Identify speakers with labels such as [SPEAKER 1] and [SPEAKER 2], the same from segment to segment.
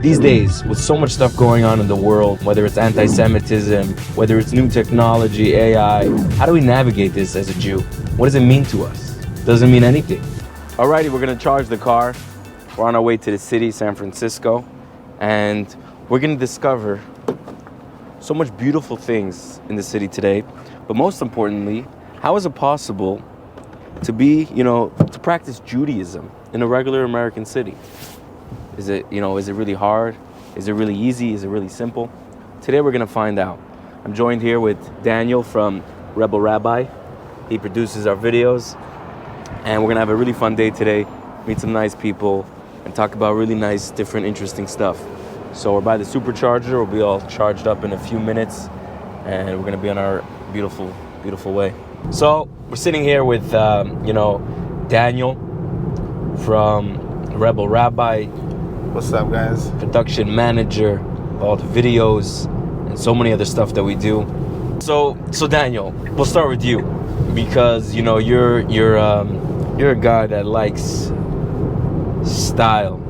[SPEAKER 1] These days, with so much stuff going on in the world, whether it's anti-Semitism, whether it's new technology, AI, how do we navigate this as a Jew? What does it mean to us? Doesn't mean anything. Alrighty, we're gonna charge the car. We're on our way to the city, San Francisco, and we're gonna discover so much beautiful things in the city today. But most importantly, how is it possible to be, to practice Judaism in a regular American city? Is it really hard? Is it really easy? Is it really simple? Today we're gonna find out. I'm joined here with Daniel from Rabbi. He produces our videos, and we're gonna have a really fun day today, meet some nice people, and talk about really nice, different, interesting stuff. So we're by the supercharger. We'll be all charged up in a few minutes, and we're gonna be on our beautiful, beautiful way. So we're sitting here with, Daniel from Rabbi.
[SPEAKER 2] What's up, guys?
[SPEAKER 1] Production manager of all the videos and so many other stuff that we do. So Daniel, we'll start with you because you're a guy that likes style.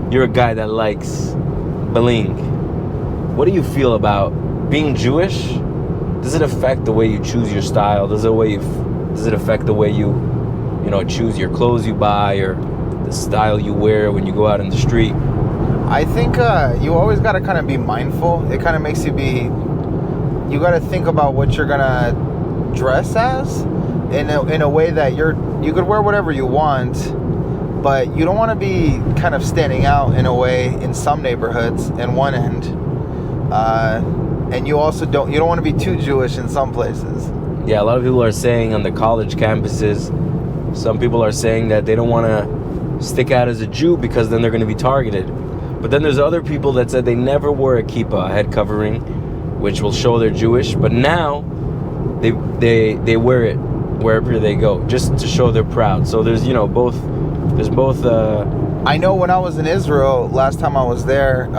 [SPEAKER 1] You're a guy that likes bling. What do you feel about being Jewish? Does it affect the way you choose your style? Does it affect the way you choose your clothes you buy or the style you wear when you go out in the street?
[SPEAKER 2] I think you always got to kind of be mindful. It kind of makes you got to think about what you're gonna dress as in a way that you could wear whatever you want, but you don't want to be kind of standing out in a way in some neighborhoods in one end, and you don't want to be too Jewish in some places.
[SPEAKER 1] Yeah, a lot of people are saying on the college campuses, some people are saying that they don't want to stick out as a Jew because then they're going to be targeted. But then there's other people that said they never wore a kippah, a head covering, which will show they're Jewish, but now they wear it wherever they go just to show they're proud. So there's both.
[SPEAKER 2] I know when I was in Israel last time I was there,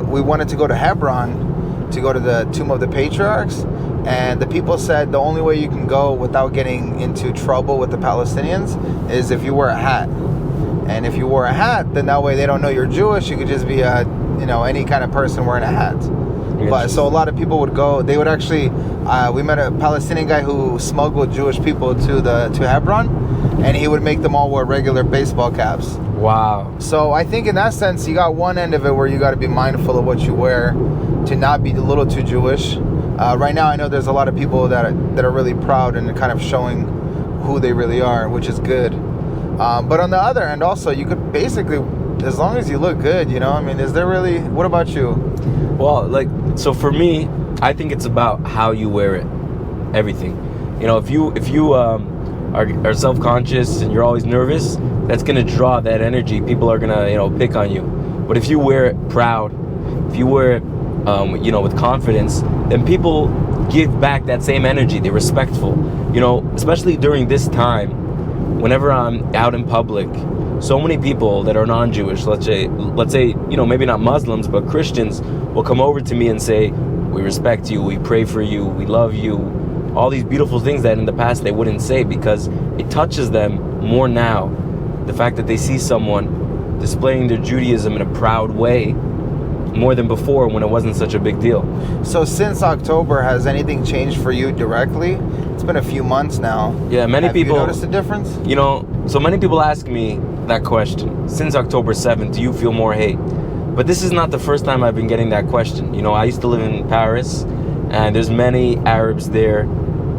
[SPEAKER 2] we wanted to go to Hebron to go to the tomb of the patriarchs, and the people said the only way you can go without getting into trouble with the Palestinians is if you wear a hat. And if you wore a hat, then that way they don't know you're Jewish. You could just be any kind of person wearing a hat. But so a lot of people would go. They would actually. We met a Palestinian guy who smuggled Jewish people to Hebron, and he would make them all wear regular baseball caps.
[SPEAKER 1] Wow.
[SPEAKER 2] So I think in that sense, you got one end of it where you got to be mindful of what you wear, to not be a little too Jewish. Right now, I know there's a lot of people that are really proud and kind of showing who they really are, which is good. But on the other end, also, you could basically, as long as you look good, is there really, what about you?
[SPEAKER 1] Well, so for me, I think it's about how you wear it, everything. If you are self-conscious and you're always nervous, that's going to draw that energy. People are going to, pick on you. But if you wear it proud, if you wear it, with confidence, then people give back that same energy. They're respectful, especially during this time. Whenever I'm out in public, so many people that are non-Jewish, let's say, maybe not Muslims, but Christians, will come over to me and say, we respect you, we pray for you, we love you. All these beautiful things that in the past they wouldn't say, because it touches them more now. The fact that they see someone displaying their Judaism in a proud way, more than before when it wasn't such a big deal.
[SPEAKER 2] So since October, has anything changed for you directly? It's been a few months now.
[SPEAKER 1] Yeah, many people...
[SPEAKER 2] Have you noticed a difference?
[SPEAKER 1] So many people ask me that question. Since October 7th, do you feel more hate? But this is not the first time I've been getting that question. I used to live in Paris, and there's many Arabs there,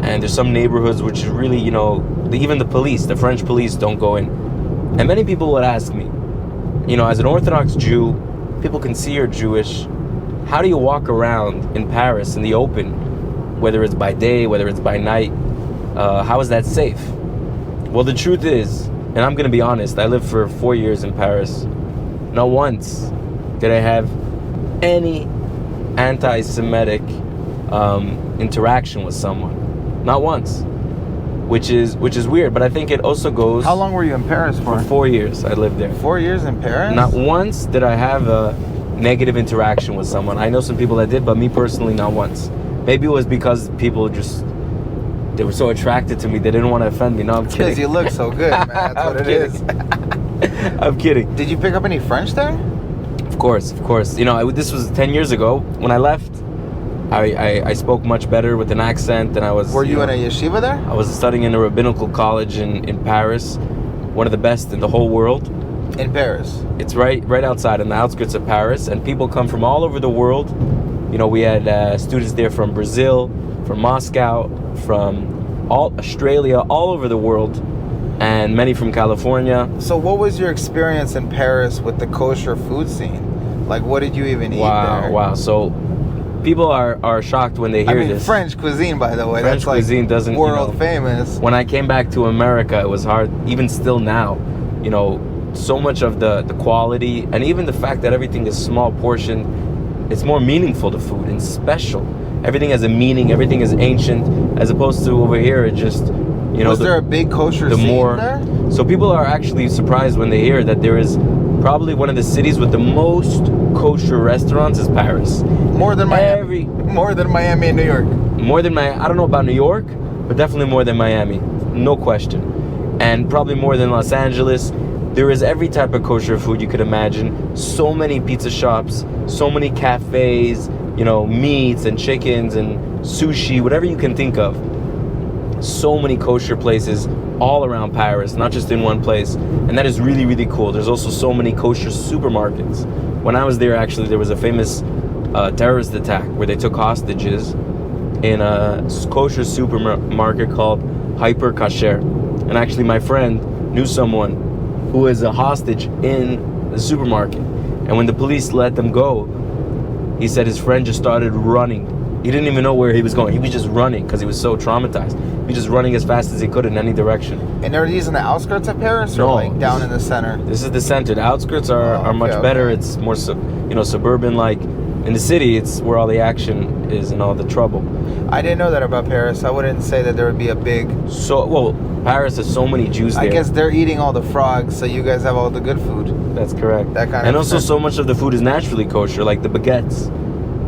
[SPEAKER 1] and there's some neighborhoods which is really, even the police, the French police don't go in. And many people would ask me, as an Orthodox Jew, people can see you're Jewish. How do you walk around in Paris in the open, whether it's by day, whether it's by night? How is that safe? Well, the truth is, and I'm going to be honest, I lived for 4 years in Paris. Not once did I have any anti-Semitic interaction with someone. Not once. Which is weird, but I think it also goes...
[SPEAKER 2] How long were you in Paris for?
[SPEAKER 1] For 4 years, I lived there.
[SPEAKER 2] 4 years in Paris?
[SPEAKER 1] Not once did I have a negative interaction with someone. I know some people that did, but me personally, not once. Maybe it was because people they were so attracted to me, they didn't want to offend me. No, I'm kidding.
[SPEAKER 2] Because you look so good, man. That's what it is.
[SPEAKER 1] I'm kidding.
[SPEAKER 2] Did you pick up any French there?
[SPEAKER 1] Of course, of course. You know, this was 10 years ago. When I left, I spoke much better with an accent, and I was...
[SPEAKER 2] Were you in a yeshiva there?
[SPEAKER 1] I was studying in a rabbinical college in Paris, one of the best in the whole world.
[SPEAKER 2] In Paris?
[SPEAKER 1] It's right outside in the outskirts of Paris, and people come from all over the world. You know, we had students there from Brazil, from Moscow, from Australia, all over the world, and many from California.
[SPEAKER 2] So what was your experience in Paris with the kosher food scene? Like, what did you even eat there?
[SPEAKER 1] Wow. So people are shocked when they hear this.
[SPEAKER 2] French cuisine, by the way.
[SPEAKER 1] French cuisine doesn't...
[SPEAKER 2] World famous.
[SPEAKER 1] When I came back to America, it was hard, even still now, you know, so much of the quality, and even the fact that everything is small portion, it's more meaningful to food and special. Everything has a meaning, everything is ancient, as opposed to over here, it just, you know...
[SPEAKER 2] Was there a big kosher scene there?
[SPEAKER 1] So people are actually surprised when they hear that there is probably one of the cities with the most kosher restaurants is Paris.
[SPEAKER 2] More than Miami. More than Miami and New York.
[SPEAKER 1] More than I don't know about New York, but definitely more than Miami, no question. And probably more than Los Angeles. There is every type of kosher food you could imagine. So many pizza shops, so many cafes, you know, meats and chickens and sushi, whatever you can think of. So many kosher places all around Paris, not just in one place. And that is really, really cool. There's also so many kosher supermarkets. When I was there, actually, there was a famous terrorist attack where they took hostages in a kosher supermarket called Hyper Kasher. And actually, my friend knew someone who was a hostage in the supermarket. And when the police let them go, he said his friend just started running. He didn't even know where he was going. He was just running because he was so traumatized. He was just running as fast as he could in any direction.
[SPEAKER 2] And are these in the outskirts of Paris, or like down in the center?
[SPEAKER 1] This is the center. The outskirts are much better. It's more suburban. Like in the city, it's where all the action is and all the trouble.
[SPEAKER 2] I didn't know that about Paris. I wouldn't say that there would be a big...
[SPEAKER 1] Paris has so many Jews there.
[SPEAKER 2] I guess they're eating all the frogs, so you guys have all the good food.
[SPEAKER 1] That's correct.
[SPEAKER 2] That kind of...
[SPEAKER 1] And also so much of the food is naturally kosher, like the baguettes.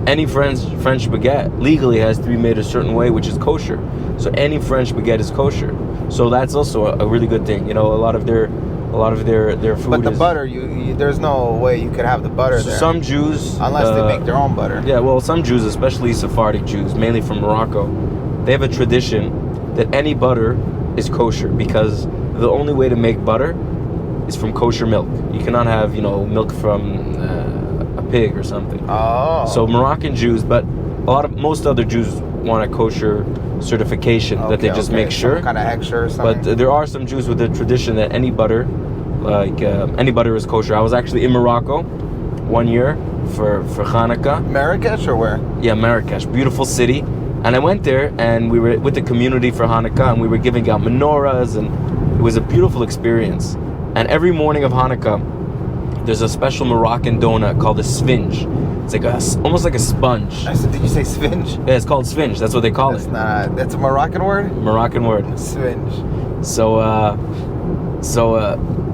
[SPEAKER 1] Any French baguette legally has to be made a certain way, which is kosher. So any French baguette is kosher. So that's also a really good thing. You know, a lot of their food.
[SPEAKER 2] But the butter, there's no way you could have the butter there.
[SPEAKER 1] Some Jews,
[SPEAKER 2] unless they make their own butter.
[SPEAKER 1] Yeah, well, some Jews, especially Sephardic Jews, mainly from Morocco, they have a tradition that any butter is kosher, because the only way to make butter is from kosher milk. You cannot have, milk from a pig or something.
[SPEAKER 2] Oh.
[SPEAKER 1] So Moroccan Jews, but most other Jews want a kosher certification that they just make sure.
[SPEAKER 2] Some kind of extra or something.
[SPEAKER 1] But there are some Jews with the tradition that any butter, any butter is kosher. I was actually in Morocco 1 year for Hanukkah.
[SPEAKER 2] Marrakesh or where?
[SPEAKER 1] Yeah, Marrakesh, beautiful city. And I went there, and we were with the community for Hanukkah, and we were giving out menorahs, and it was a beautiful experience. And every morning of Hanukkah, there's a special Moroccan donut called a sphinge. It's like almost like a sponge.
[SPEAKER 2] I said, did you say sphinge?
[SPEAKER 1] Yeah, it's called sphinge. That's what they call it.
[SPEAKER 2] That's a Moroccan word?
[SPEAKER 1] Moroccan word.
[SPEAKER 2] Sphinge.
[SPEAKER 1] So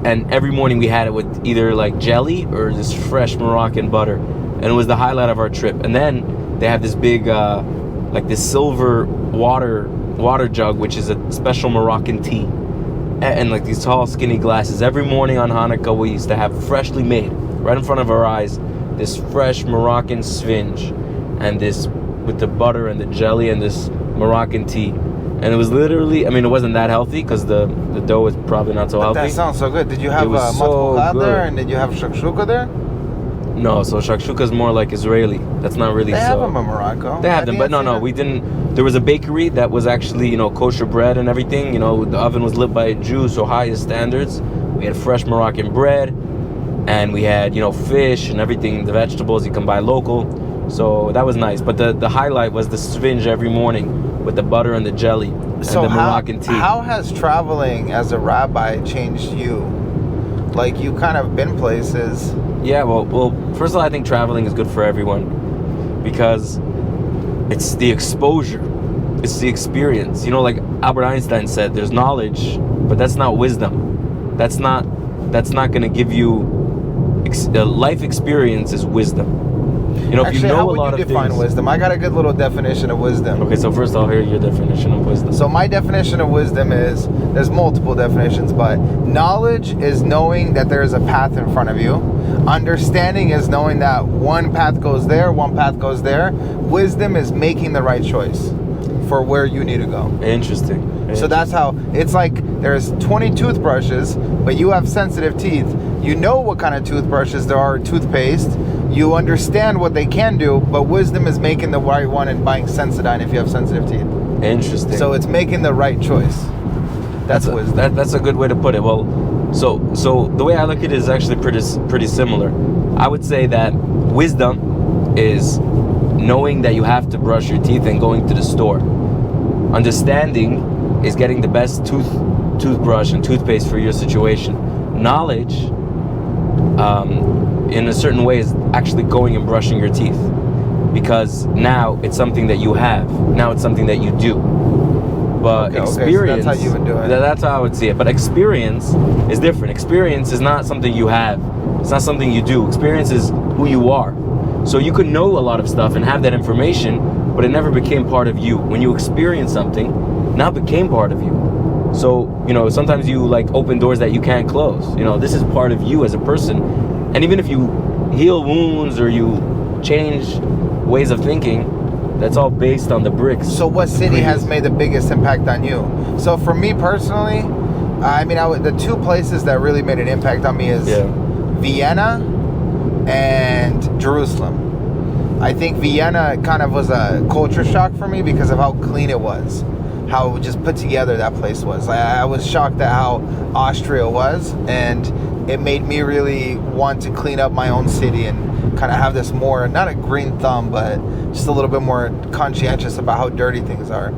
[SPEAKER 1] and every morning we had it with either like jelly or this fresh Moroccan butter, and it was the highlight of our trip. And then they have this big like this silver water jug, which is a special Moroccan tea, and like these tall skinny glasses. Every morning on Hanukkah we used to have freshly made, right in front of our eyes, this fresh Moroccan sphinge, and this with the butter and the jelly and this Moroccan tea. And it was literally, it wasn't that healthy because the dough is probably not so healthy.
[SPEAKER 2] That sounds so good. Did you have matboucha there, and did you have shakshuka there?
[SPEAKER 1] No, so shakshuka is more like Israeli. That's not really
[SPEAKER 2] They have them in Morocco.
[SPEAKER 1] They have them, but no, we didn't. There was a bakery that was actually, kosher bread and everything. The oven was lit by a Jew, so highest standards. We had fresh Moroccan bread, and we had, fish and everything, the vegetables you can buy local. So that was nice. But the highlight was the sphinge every morning with the butter and the jelly and the Moroccan tea.
[SPEAKER 2] How has traveling as a rabbi changed you? Like, you kind of been places.
[SPEAKER 1] Yeah, well, first of all, I think traveling is good for everyone because it's the exposure, it's the experience. Like Albert Einstein said, there's knowledge, but that's not wisdom. That's not going to give you life experience is wisdom. You know, if
[SPEAKER 2] Actually,
[SPEAKER 1] you know
[SPEAKER 2] how
[SPEAKER 1] a
[SPEAKER 2] would
[SPEAKER 1] lot
[SPEAKER 2] you
[SPEAKER 1] of
[SPEAKER 2] define
[SPEAKER 1] things.
[SPEAKER 2] wisdom? I got a good little definition of wisdom.
[SPEAKER 1] Okay, so first I'll hear your definition of wisdom.
[SPEAKER 2] So my definition of wisdom is, there's multiple definitions, but knowledge is knowing that there is a path in front of you. Understanding is knowing that one path goes there, one path goes there. Wisdom is making the right choice for where you need to go.
[SPEAKER 1] Interesting.
[SPEAKER 2] So that's how, it's like there's 20 toothbrushes, but you have sensitive teeth. You know what kind of toothbrushes there are, toothpaste. You understand what they can do, but wisdom is making the right one and buying Sensodyne if you have sensitive teeth.
[SPEAKER 1] Interesting.
[SPEAKER 2] So it's making the right choice. That's wisdom.
[SPEAKER 1] That's a good way to put it. Well, so the way I look at it is actually pretty similar. I would say that wisdom is knowing that you have to brush your teeth and going to the store. Understanding is getting the best toothbrush and toothpaste for your situation. Knowledge, in a certain way, is actually going and brushing your teeth, because now it's something that you have. Now it's something that you do. But experience,
[SPEAKER 2] so that's how you would do it.
[SPEAKER 1] That's how I would see it. But experience is different. Experience is not something you have. It's not something you do. Experience is who you are. So you could know a lot of stuff and have that information, but it never became part of you. When you experience something, now it became part of you. So, you know, sometimes you like open doors that you can't close. You know, this is part of you as a person. And even if you heal wounds or you change ways of thinking, that's all based on the bricks.
[SPEAKER 2] So what city has made the biggest impact on you? So for me personally, I mean, the two places that really made an impact on me is Vienna and Jerusalem. I think Vienna kind of was a culture shock for me because of how clean it was, how just put together that place was. I was shocked at how Austria was, and it made me really want to clean up my own city and kind of have this more, not a green thumb, but just a little bit more conscientious about how dirty things are.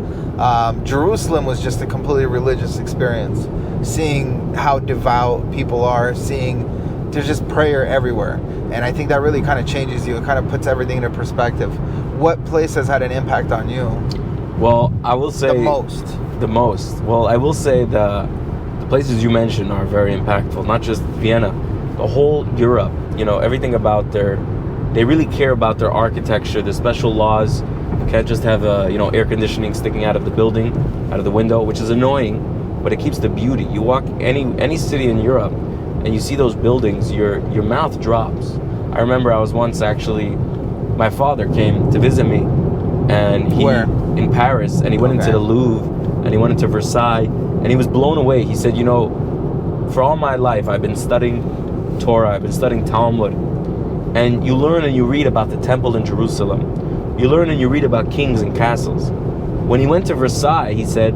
[SPEAKER 2] Jerusalem was just a completely religious experience, seeing how devout people are, seeing there's just prayer everywhere. And I think that really kind of changes you. It kind of puts everything into perspective. What place has had an impact on you?
[SPEAKER 1] Well, I will say the most. Well, I will say the places you mentioned are very impactful. Not just Vienna, the whole Europe. You know, everything about they really care about their architecture, the special laws. You can't just have air conditioning sticking out of the building, out of the window, which is annoying, but it keeps the beauty. You walk any city in Europe and you see those buildings, your mouth drops. I remember I was once actually, my father came to visit me, and in Paris, and he went into the Louvre, and he went into Versailles, and he was blown away. He said, you know, for all my life I've been studying Torah, I've been studying Talmud, and you learn and you read about the temple in Jerusalem. You learn and you read about kings and castles. When he went to Versailles, he said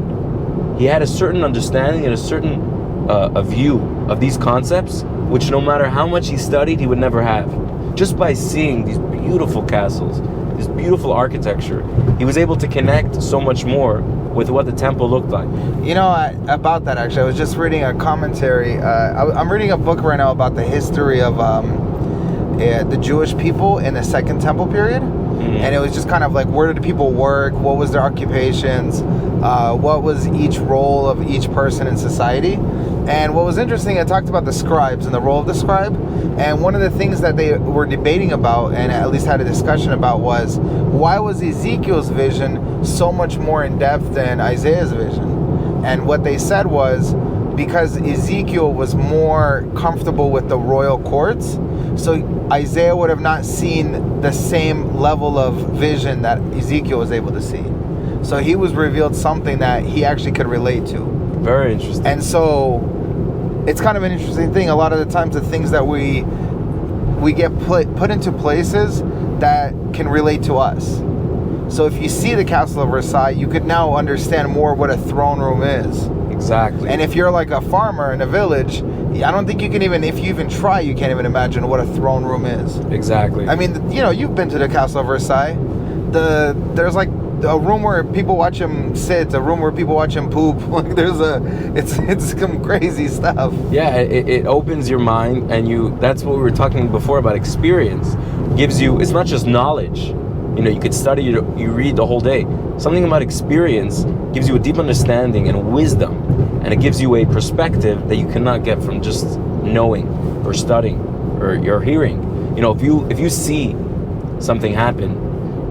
[SPEAKER 1] he had a certain understanding and a certain a view of these concepts, which no matter how much he studied, he would never have. Just by seeing these beautiful castles, this beautiful architecture, he was able to connect so much more with what the temple looked like.
[SPEAKER 2] You know, about that actually, I was just reading a commentary. I'm reading a book right now about the history of the Jewish people in the Second Temple period. And it was just kind of like, where did people work? What was their occupations? What was each role of each person in society? And what was interesting, I talked about the scribes and the role of the scribe. And one of the things that they were debating about, and at least had a discussion about, was why was Ezekiel's vision so much more in depth than Isaiah's vision? And what they said was because Ezekiel was more comfortable with the royal courts, so Isaiah would have not seen the same level of vision that Ezekiel was able to see. So he was revealed something that he actually could relate to.
[SPEAKER 1] Very interesting.
[SPEAKER 2] And so it's kind of an interesting thing. A lot of the times the things that we get put into places that can relate to us. So if you see the Castle of Versailles, you could now understand more what a throne room is.
[SPEAKER 1] Exactly.
[SPEAKER 2] And if you're like a farmer in a village, I don't think you can even, if you even try, you can't even imagine what a throne room is.
[SPEAKER 1] Exactly.
[SPEAKER 2] I mean, you know, you've been to the Castle of Versailles. There's like a room where people watch him sit, a room where people watch him poop. Like it's some crazy stuff.
[SPEAKER 1] Yeah, it opens your mind, and that's what we were talking before about experience. Gives you, it's not just knowledge. You know, you could study, you read the whole day. Something about experience gives you a deep understanding and wisdom, and it gives you a perspective that you cannot get from just knowing or studying or hearing. You know, if you see something happen,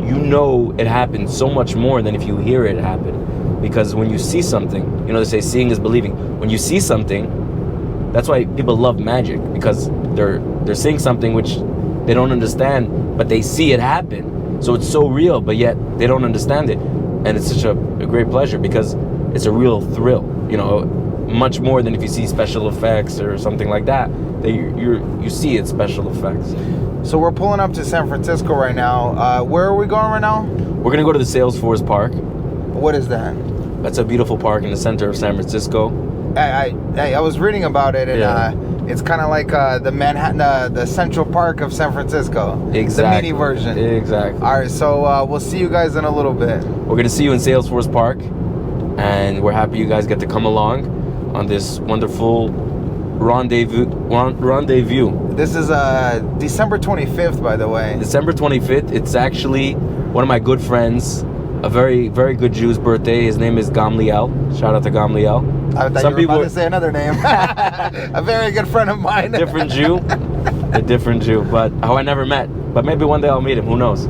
[SPEAKER 1] you know it happened so much more than if you hear it happen. Because when you see something, you know, they say seeing is believing. When you see something, that's why people love magic, because they're seeing something which they don't understand, but they see it happen. So it's so real, but yet they don't understand it. And it's such a great pleasure because it's a real thrill, you know, much more than if you see special effects or something like that. You see it special effects.
[SPEAKER 2] So we're pulling up to San Francisco right now. Where are we going right now?
[SPEAKER 1] We're gonna go to the Salesforce Park.
[SPEAKER 2] What is that?
[SPEAKER 1] That's a beautiful park in the center of San Francisco.
[SPEAKER 2] I was reading about it, and it's kind of like the Manhattan, the Central Park of San Francisco.
[SPEAKER 1] Exactly.
[SPEAKER 2] The mini version.
[SPEAKER 1] Exactly.
[SPEAKER 2] All right, so we'll see you guys in a little bit.
[SPEAKER 1] We're gonna see you in Salesforce Park, and we're happy you guys get to come along on this wonderful rendezvous.
[SPEAKER 2] This is December 25th, by the way.
[SPEAKER 1] December 25th. It's actually one of my good friends, a very, very good Jew's birthday. His name is Gamliel. Shout out to Gamliel.
[SPEAKER 2] I thought you were about to say another name. A very good friend of mine.
[SPEAKER 1] Different Jew. A different Jew, but who I never met. But maybe one day I'll meet him. Who knows?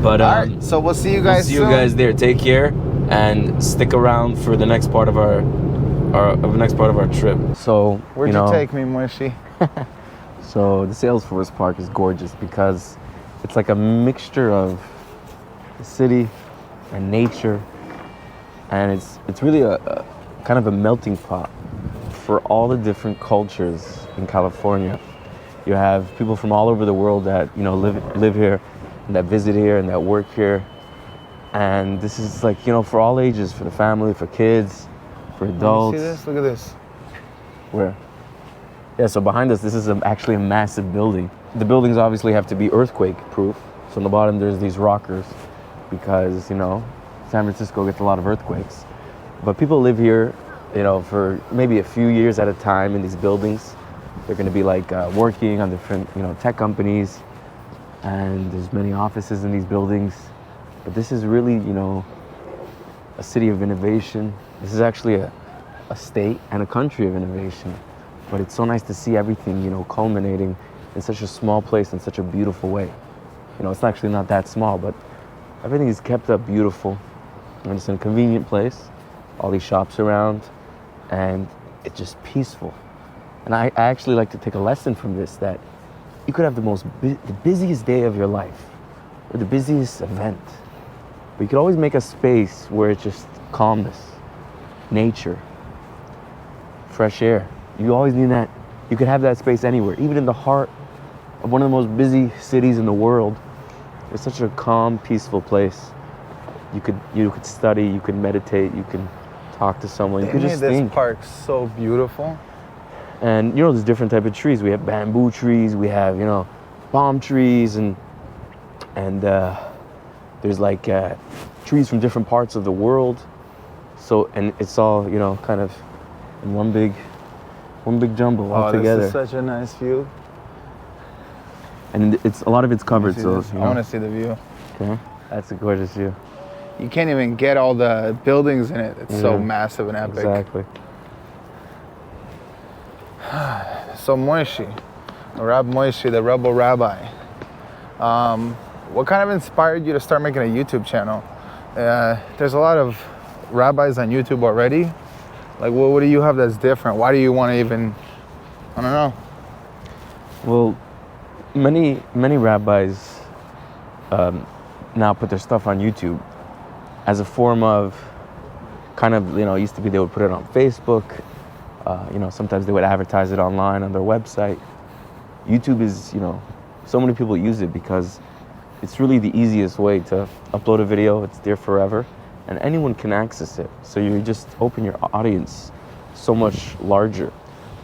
[SPEAKER 1] But
[SPEAKER 2] all right, so we'll see you guys soon.
[SPEAKER 1] You guys there. Take care and stick around for the next part of our trip. So
[SPEAKER 2] where'd you take me, Moishi?
[SPEAKER 1] So the Salesforce Park is gorgeous because it's like a mixture of the city and nature, and it's really a kind of a melting pot for all the different cultures in California. You have people from all over the world that, you know, live here and that visit here and that work here, and this is like, you know, for all ages, for the family, for kids, for adults.
[SPEAKER 2] See this? Look at this.
[SPEAKER 1] Where? Yeah, so behind us, this is actually a massive building. The buildings obviously have to be earthquake proof. So on the bottom, there's these rockers because, you know, San Francisco gets a lot of earthquakes. But people live here, you know, for maybe a few years at a time in these buildings. They're going to be like working on different, you know, tech companies, and there's many offices in these buildings. But this is really, you know, a city of innovation. This is actually a state and a country of innovation. But it's so nice to see everything, you know, culminating in such a small place in such a beautiful way. You know, it's actually not that small, but everything is kept up beautiful. And it's a convenient place, all these shops around, and it's just peaceful. And I actually like to take a lesson from this, that you could have the busiest day of your life, or the busiest event, but you could always make a space where it's just calmness, nature, fresh air. You always need that. You could have that space anywhere, even in the heart of one of the most busy cities in the world. It's such a calm, peaceful place. You could study, you could meditate, you can talk to someone. You could just think.
[SPEAKER 2] This park so beautiful.
[SPEAKER 1] And, you know, there's different type of trees. We have bamboo trees, we have, you know, palm trees, and there's like trees from different parts of the world. So, and it's all, you know, kind of in one big jumble all together.
[SPEAKER 2] This is such a nice view.
[SPEAKER 1] And a lot of it's covered, so
[SPEAKER 2] I want to see the view.
[SPEAKER 1] Okay, that's a gorgeous view.
[SPEAKER 2] You can't even get all the buildings in it. It's so massive and epic.
[SPEAKER 1] Exactly.
[SPEAKER 2] So Moishi, Rab Moishi, the Rebel Rabbi. What kind of inspired you to start making a YouTube channel? There's a lot of rabbis on YouTube already. Like, what do you have that's different? Why do you want to even, I don't know.
[SPEAKER 1] Well, many rabbis now put their stuff on YouTube as a form of kind of, you know, used to be they would put it on Facebook. You know, sometimes they would advertise it online on their website. YouTube is, you know, so many people use it because it's really the easiest way to upload a video. It's there forever, and anyone can access it. So you just open your audience so much larger.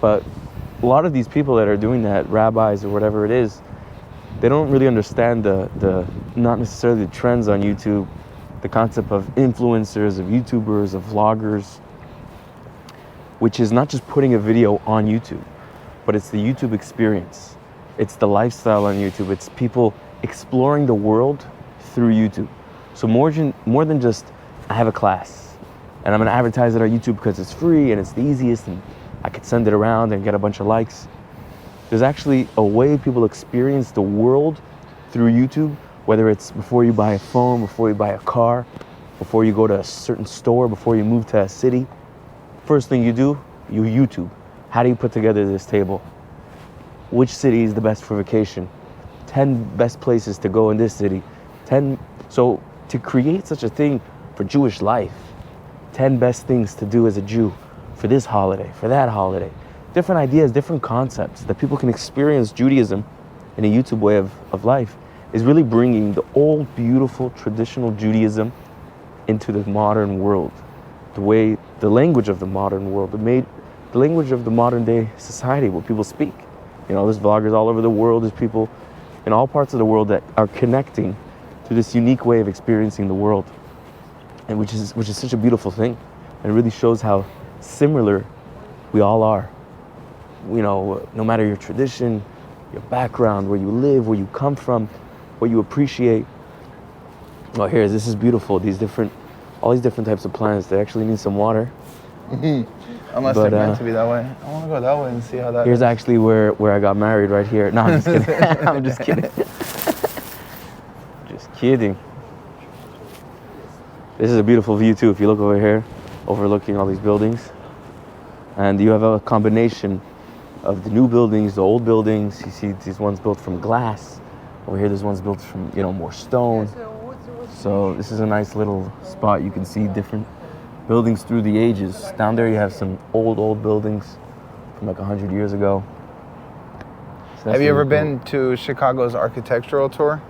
[SPEAKER 1] But a lot of these people that are doing that, rabbis or whatever it is, they don't really understand the not necessarily the trends on YouTube, the concept of influencers, of YouTubers, of vloggers, which is not just putting a video on YouTube, but it's the YouTube experience. It's the lifestyle on YouTube. It's people exploring the world through YouTube. So more than just, I have a class and I'm gonna advertise it on YouTube because it's free and it's the easiest and I could send it around and get a bunch of likes. There's actually a way people experience the world through YouTube, whether it's before you buy a phone, before you buy a car, before you go to a certain store, before you move to a city, first thing you do, you YouTube. How do you put together this table? Which city is the best for vacation? 10 best places to go in this city. 10. So to create such a thing for Jewish life, 10 best things to do as a Jew for this holiday, for that holiday. Different ideas, different concepts that people can experience Judaism in a YouTube way of life is really bringing the old, beautiful, traditional Judaism into the modern world. The language of the modern world, the language of the modern day society, what people speak. You know, there's vloggers all over the world, there's people in all parts of the world that are connecting to this unique way of experiencing the world, and which is such a beautiful thing. And it really shows how similar we all are. You know, no matter your tradition, your background, where you live, where you come from, what you appreciate. Oh, here, this is beautiful. All these different types of plants. They actually need some water.
[SPEAKER 2] Unless they're meant to be that way. I want to go that way and see how that
[SPEAKER 1] Here's
[SPEAKER 2] is.
[SPEAKER 1] actually where I got married, right here. No, I'm just kidding. I'm just kidding. Just kidding. This is a beautiful view too. If you look over here, overlooking all these buildings. And you have a combination of the new buildings, the old buildings. You see these ones built from glass. Over here, there's ones built from, more stone. So this is a nice little spot. You can see different buildings through the ages. Down there you have some old buildings from like 100 years ago. So
[SPEAKER 2] have you ever been to Chicago's architectural tour?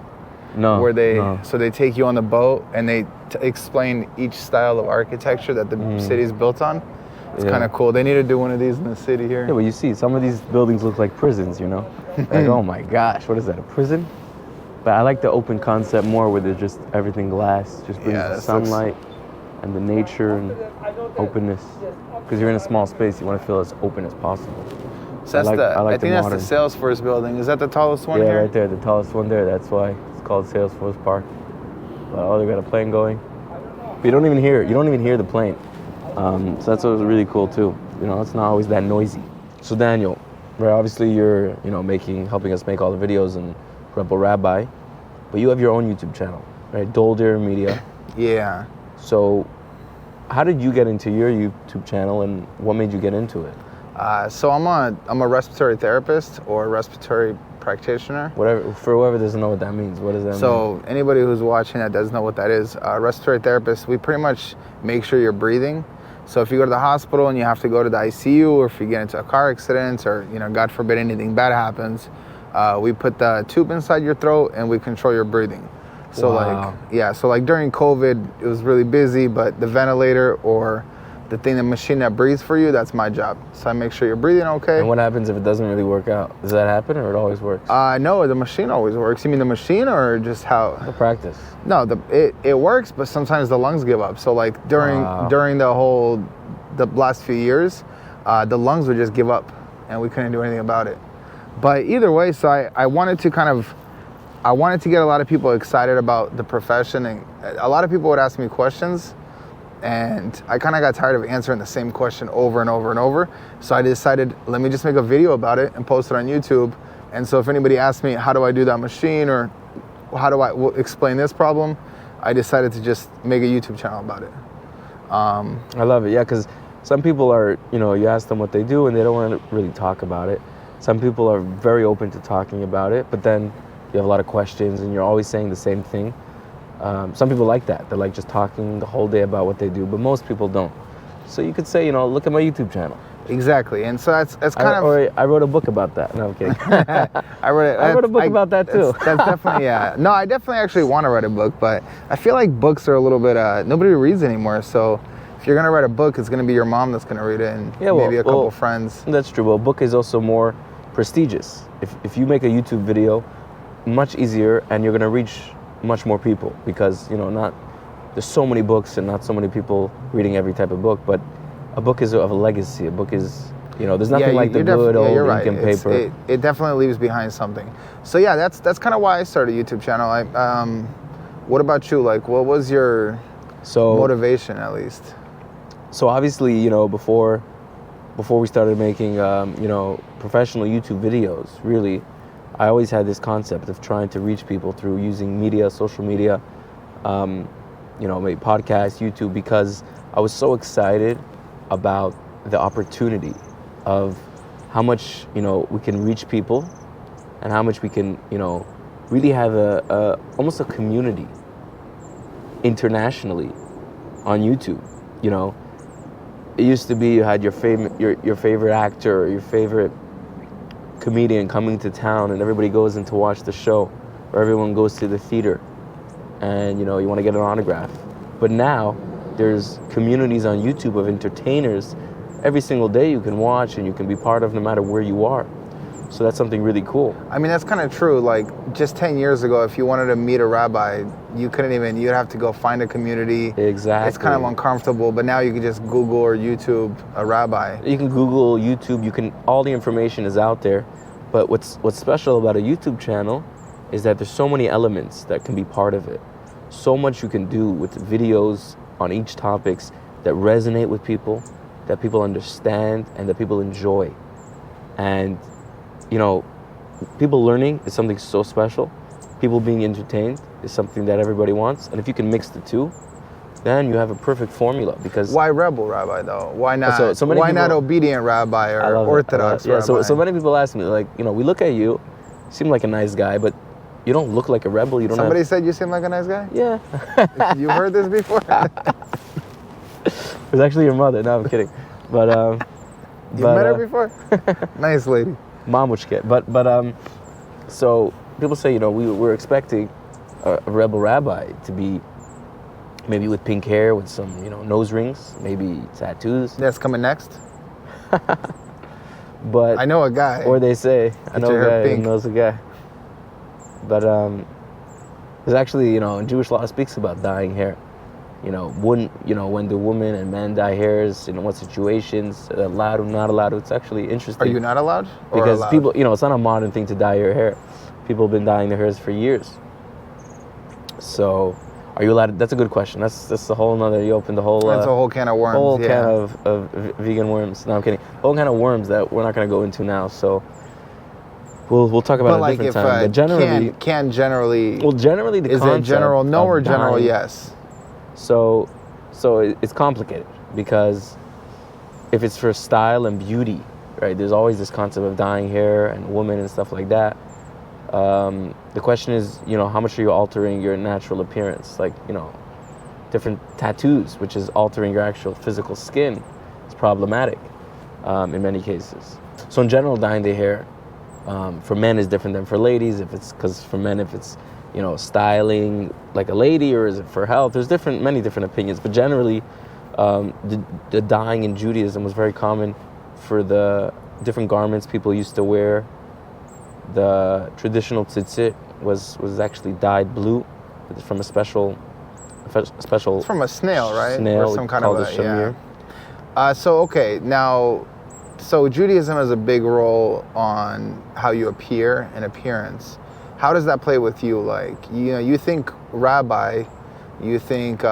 [SPEAKER 1] No.
[SPEAKER 2] So they take you on the boat and they explain each style of architecture that the city is built on. It's kind of cool. They need to do one of these in the city here.
[SPEAKER 1] Yeah, but you see, some of these buildings look like prisons, Like, oh my gosh, what is that, a prison? But I like the open concept more where there's just everything glass, just brings the sunlight and the nature and openness. Because you're in a small space, you want to feel as open as possible.
[SPEAKER 2] So I think that's the Salesforce building. Is that the tallest one here?
[SPEAKER 1] Yeah, right there, the tallest one there. That's why it's called Salesforce Park. They got a plane going. But you don't even hear the plane. So that's what was really cool too. It's not always that noisy. So Daniel, right? Obviously you're helping us make all the videos and Rabbi, but you have your own YouTube channel, right? Dolder Media.
[SPEAKER 2] Yeah.
[SPEAKER 1] So how did you get into your YouTube channel and what made you get into it?
[SPEAKER 2] So I'm a respiratory therapist or respiratory practitioner.
[SPEAKER 1] For whoever doesn't know what that means, what does that mean?
[SPEAKER 2] So anybody who's watching that doesn't know what that is, respiratory therapist, we pretty much make sure you're breathing. So if you go to the hospital and you have to go to the ICU, or if you get into a car accident, or God forbid anything bad happens, we put the tube inside your throat and we control your breathing. So like during COVID, it was really busy, but the ventilator or the machine that breathes for you, that's my job. So I make sure you're breathing okay.
[SPEAKER 1] And what happens if it doesn't really work out? Does that happen or it always works?
[SPEAKER 2] No, the machine always works. You mean the machine or just how?
[SPEAKER 1] The practice.
[SPEAKER 2] No, it works, but sometimes the lungs give up. So like during the last few years, the lungs would just give up and we couldn't do anything about it. But either way, so I wanted to get a lot of people excited about the profession, and a lot of people would ask me questions, and I kind of got tired of answering the same question over and over and over. So I decided, let me just make a video about it and post it on YouTube. And so if anybody asks me, how do I do that machine, or how do I explain this problem, I decided to just make a YouTube channel about it.
[SPEAKER 1] I love it, yeah, because some people are, you ask them what they do and they don't want to really talk about it. Some people are very open to talking about it, but then you have a lot of questions and you're always saying the same thing. Some people like that. They like just talking the whole day about what they do, but most people don't. So you could say, look at my YouTube channel.
[SPEAKER 2] Exactly, and so that's kind of.
[SPEAKER 1] Or I wrote a book about that. No, I'm kidding.
[SPEAKER 2] I wrote a book
[SPEAKER 1] about that too.
[SPEAKER 2] That's definitely, yeah. No, I definitely actually want to write a book, but I feel like books are a little bit, nobody reads anymore. So if you're gonna write a book, it's gonna be your mom that's gonna read it, and maybe a couple friends.
[SPEAKER 1] That's true. Well, a book is also more prestigious. If you make a YouTube video, much easier, and you're gonna reach much more people because there's so many books and not so many people reading every type of book, but a book is of a legacy. A book is, there's nothing like the good old ink and paper.
[SPEAKER 2] It definitely leaves behind something. So yeah, that's kind of why I started a YouTube channel. What about you? Like, what was your motivation, at least?
[SPEAKER 1] So obviously, before we started making, professional YouTube videos, really, I always had this concept of trying to reach people through using media, social media, maybe podcasts, YouTube, because I was so excited about the opportunity of how much, we can reach people and how much we can, really have almost a community internationally on YouTube. It used to be you had your favorite actor or your favorite comedian coming to town and everybody goes in to watch the show, or everyone goes to the theater and you want to get an autograph. But now there's communities on YouTube of entertainers every single day you can watch and you can be part of no matter where you are. So that's something really cool.
[SPEAKER 2] I mean, that's kind of true. Like just 10 years ago, if you wanted to meet a rabbi, you'd have to go find a community.
[SPEAKER 1] Exactly.
[SPEAKER 2] It's kind of uncomfortable, but now you can just Google or YouTube a rabbi.
[SPEAKER 1] You can Google, YouTube, all the information is out there. But what's special about a YouTube channel is that there's so many elements that can be part of it. So much you can do with videos on each topics that resonate with people, that people understand, and that people enjoy. And people learning is something so special. People being entertained is something that everybody wants. And if you can mix the two, then you have a perfect formula. Because
[SPEAKER 2] why rebel rabbi though? Why not? Why
[SPEAKER 1] people,
[SPEAKER 2] not obedient rabbi or orthodox rabbi?
[SPEAKER 1] So many people ask me, like, we look at you seem like a nice guy, but you don't look like a rebel.
[SPEAKER 2] Somebody said you seem like a nice guy?
[SPEAKER 1] Yeah.
[SPEAKER 2] You heard this before?
[SPEAKER 1] It was actually your mother. No, I'm kidding. But
[SPEAKER 2] you met her before? Nice lady.
[SPEAKER 1] Mamushke. But so people say, we're expecting a rebel rabbi to be maybe with pink hair, with some, nose rings, maybe tattoos.
[SPEAKER 2] That's coming next.
[SPEAKER 1] But
[SPEAKER 2] I know a guy.
[SPEAKER 1] Or they say, I know a guy who knows a guy. But there's actually, Jewish law speaks about dyeing hair. When the woman and man dye hairs, in what situations, allowed or not allowed. It's actually interesting.
[SPEAKER 2] Are you not allowed?
[SPEAKER 1] Because
[SPEAKER 2] allowed?
[SPEAKER 1] people, it's not a modern thing to dye your hair. People have been dyeing their hairs for years. So, are you allowed? That's a good question. That's a whole nother. You opened the whole.
[SPEAKER 2] That's a whole can of worms.
[SPEAKER 1] Whole can of vegan worms. No, I'm kidding. Whole can of worms that we're not going to go into now. So. We'll talk about it a different time. But generally,
[SPEAKER 2] generally.
[SPEAKER 1] Well, generally the
[SPEAKER 2] is
[SPEAKER 1] concept
[SPEAKER 2] it general no or general
[SPEAKER 1] dying,
[SPEAKER 2] yes?
[SPEAKER 1] So it's complicated because if it's for style and beauty, right? There's always this concept of dyeing hair and women and stuff like that. The question is, how much are you altering your natural appearance? Like, different tattoos, which is altering your actual physical skin, is problematic in many cases. So in general, dyeing the hair for men is different than for ladies. Because for men, if it's styling like a lady, or is it for health? There's many different opinions. But generally, the dyeing in Judaism was very common for the different garments people used to wear. The traditional tzitzit was actually dyed blue. It's from a special. It's from
[SPEAKER 2] a snail, right?
[SPEAKER 1] Snail,
[SPEAKER 2] or some kind of
[SPEAKER 1] a shamir.
[SPEAKER 2] So Judaism has a big role on how you appear and appearance. How does that play with you? Like, you think rabbi, you think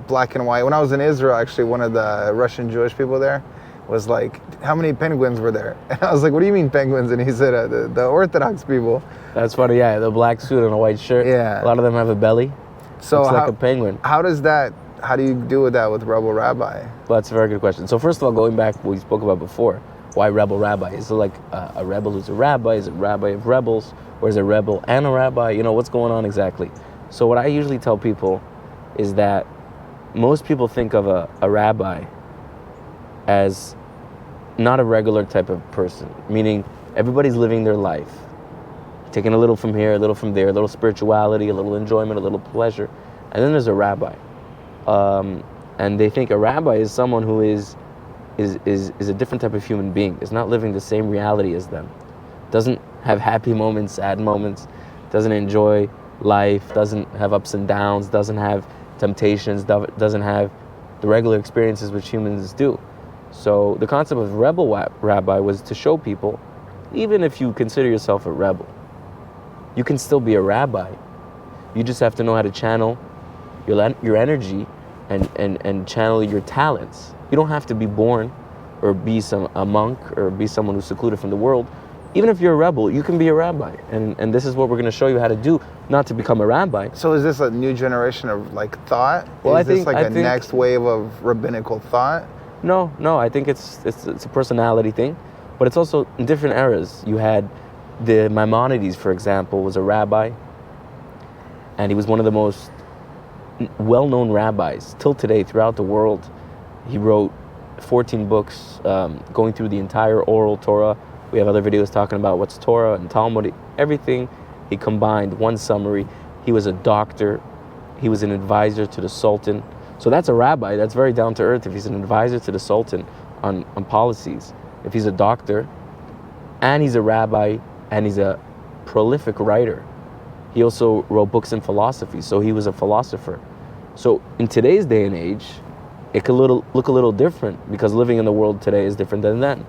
[SPEAKER 2] black and white. When I was in Israel, actually, one of the Russian Jewish people there was like, how many penguins were there? And I was like, what do you mean penguins? And he said, the Orthodox people.
[SPEAKER 1] That's funny, yeah. The black suit and a white shirt.
[SPEAKER 2] Yeah.
[SPEAKER 1] A lot of them have a belly.
[SPEAKER 2] So
[SPEAKER 1] looks like a penguin.
[SPEAKER 2] How do you deal with that with rebel rabbi?
[SPEAKER 1] Well, that's a very good question. So first of all, going back to what we spoke about before, why rebel rabbi? Is it like a rebel who's a rabbi? Is it rabbi of rebels? Or is it rebel and a rabbi? What's going on exactly? So what I usually tell people is that most people think of a rabbi as not a regular type of person, meaning everybody's living their life, taking a little from here, a little from there, a little spirituality, a little enjoyment, a little pleasure, and then there's a rabbi, and they think a rabbi is someone who is a different type of human being, is not living the same reality as them, doesn't have happy moments, sad moments, doesn't enjoy life, doesn't have ups and downs, doesn't have temptations, doesn't have the regular experiences which humans do. So the concept of rebel rabbi was to show people, even if you consider yourself a rebel, you can still be a rabbi. You just have to know how to channel your energy and channel your talents. You don't have to be born or be a monk or be someone who's secluded from the world. even if you're a rebel, you can be a rabbi. And this is what we're going to show you how to do, not to become a rabbi.
[SPEAKER 2] So is this a new generation of like thought?
[SPEAKER 1] Well,
[SPEAKER 2] is
[SPEAKER 1] I
[SPEAKER 2] this
[SPEAKER 1] think,
[SPEAKER 2] like
[SPEAKER 1] I
[SPEAKER 2] a
[SPEAKER 1] think,
[SPEAKER 2] next wave of rabbinical thought?
[SPEAKER 1] No, I think it's a personality thing, but it's also in different eras. You had the Maimonides, for example, was a rabbi, and he was one of the most well-known rabbis till today throughout the world. He wrote 14 books going through the entire oral Torah. We have other videos talking about what's Torah and Talmud, everything. He combined one summary. He was a doctor. He was an advisor to the Sultan. So that's a rabbi. That's very down to earth if he's an advisor to the Sultan on policies. If he's a doctor and he's a rabbi and he's a prolific writer. He also wrote books in philosophy, so he was a philosopher. So in today's day and age, it could look a little different because living in the world today is different than then.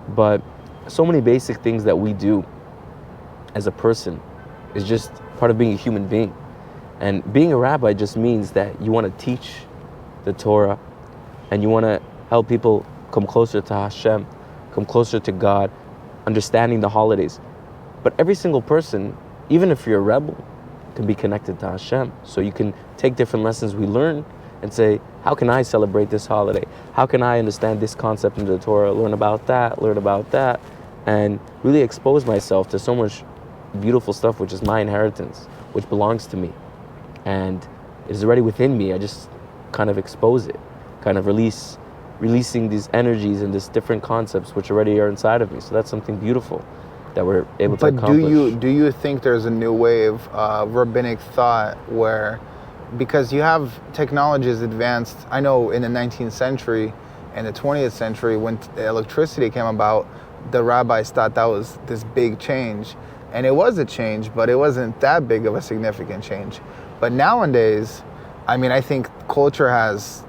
[SPEAKER 1] But so many basic things that we do as a person is just part of being a human being. And being a rabbi just means that you want to teach the Torah and you want to help people come closer to Hashem, come closer to God, understanding the holidays. But every single person, even if you're a rebel, can be connected to Hashem. So you can take different lessons we learn and say, how can I celebrate this holiday? How can I understand this concept in the Torah, learn about that, and really expose myself to so much beautiful stuff, which is my inheritance, which belongs to me. And it is already within me. I just kind of expose it, kind of releasing these energies and these different concepts which already are inside of me. So that's something beautiful that we're able to accomplish.
[SPEAKER 2] But do you think there's a new wave of rabbinic thought where, because you have technologies advanced, I know in the 19th century and the 20th century when electricity came about, the rabbis thought that was this big change. And it was a change, but it wasn't that big of a significant change. But nowadays, I mean, I think culture has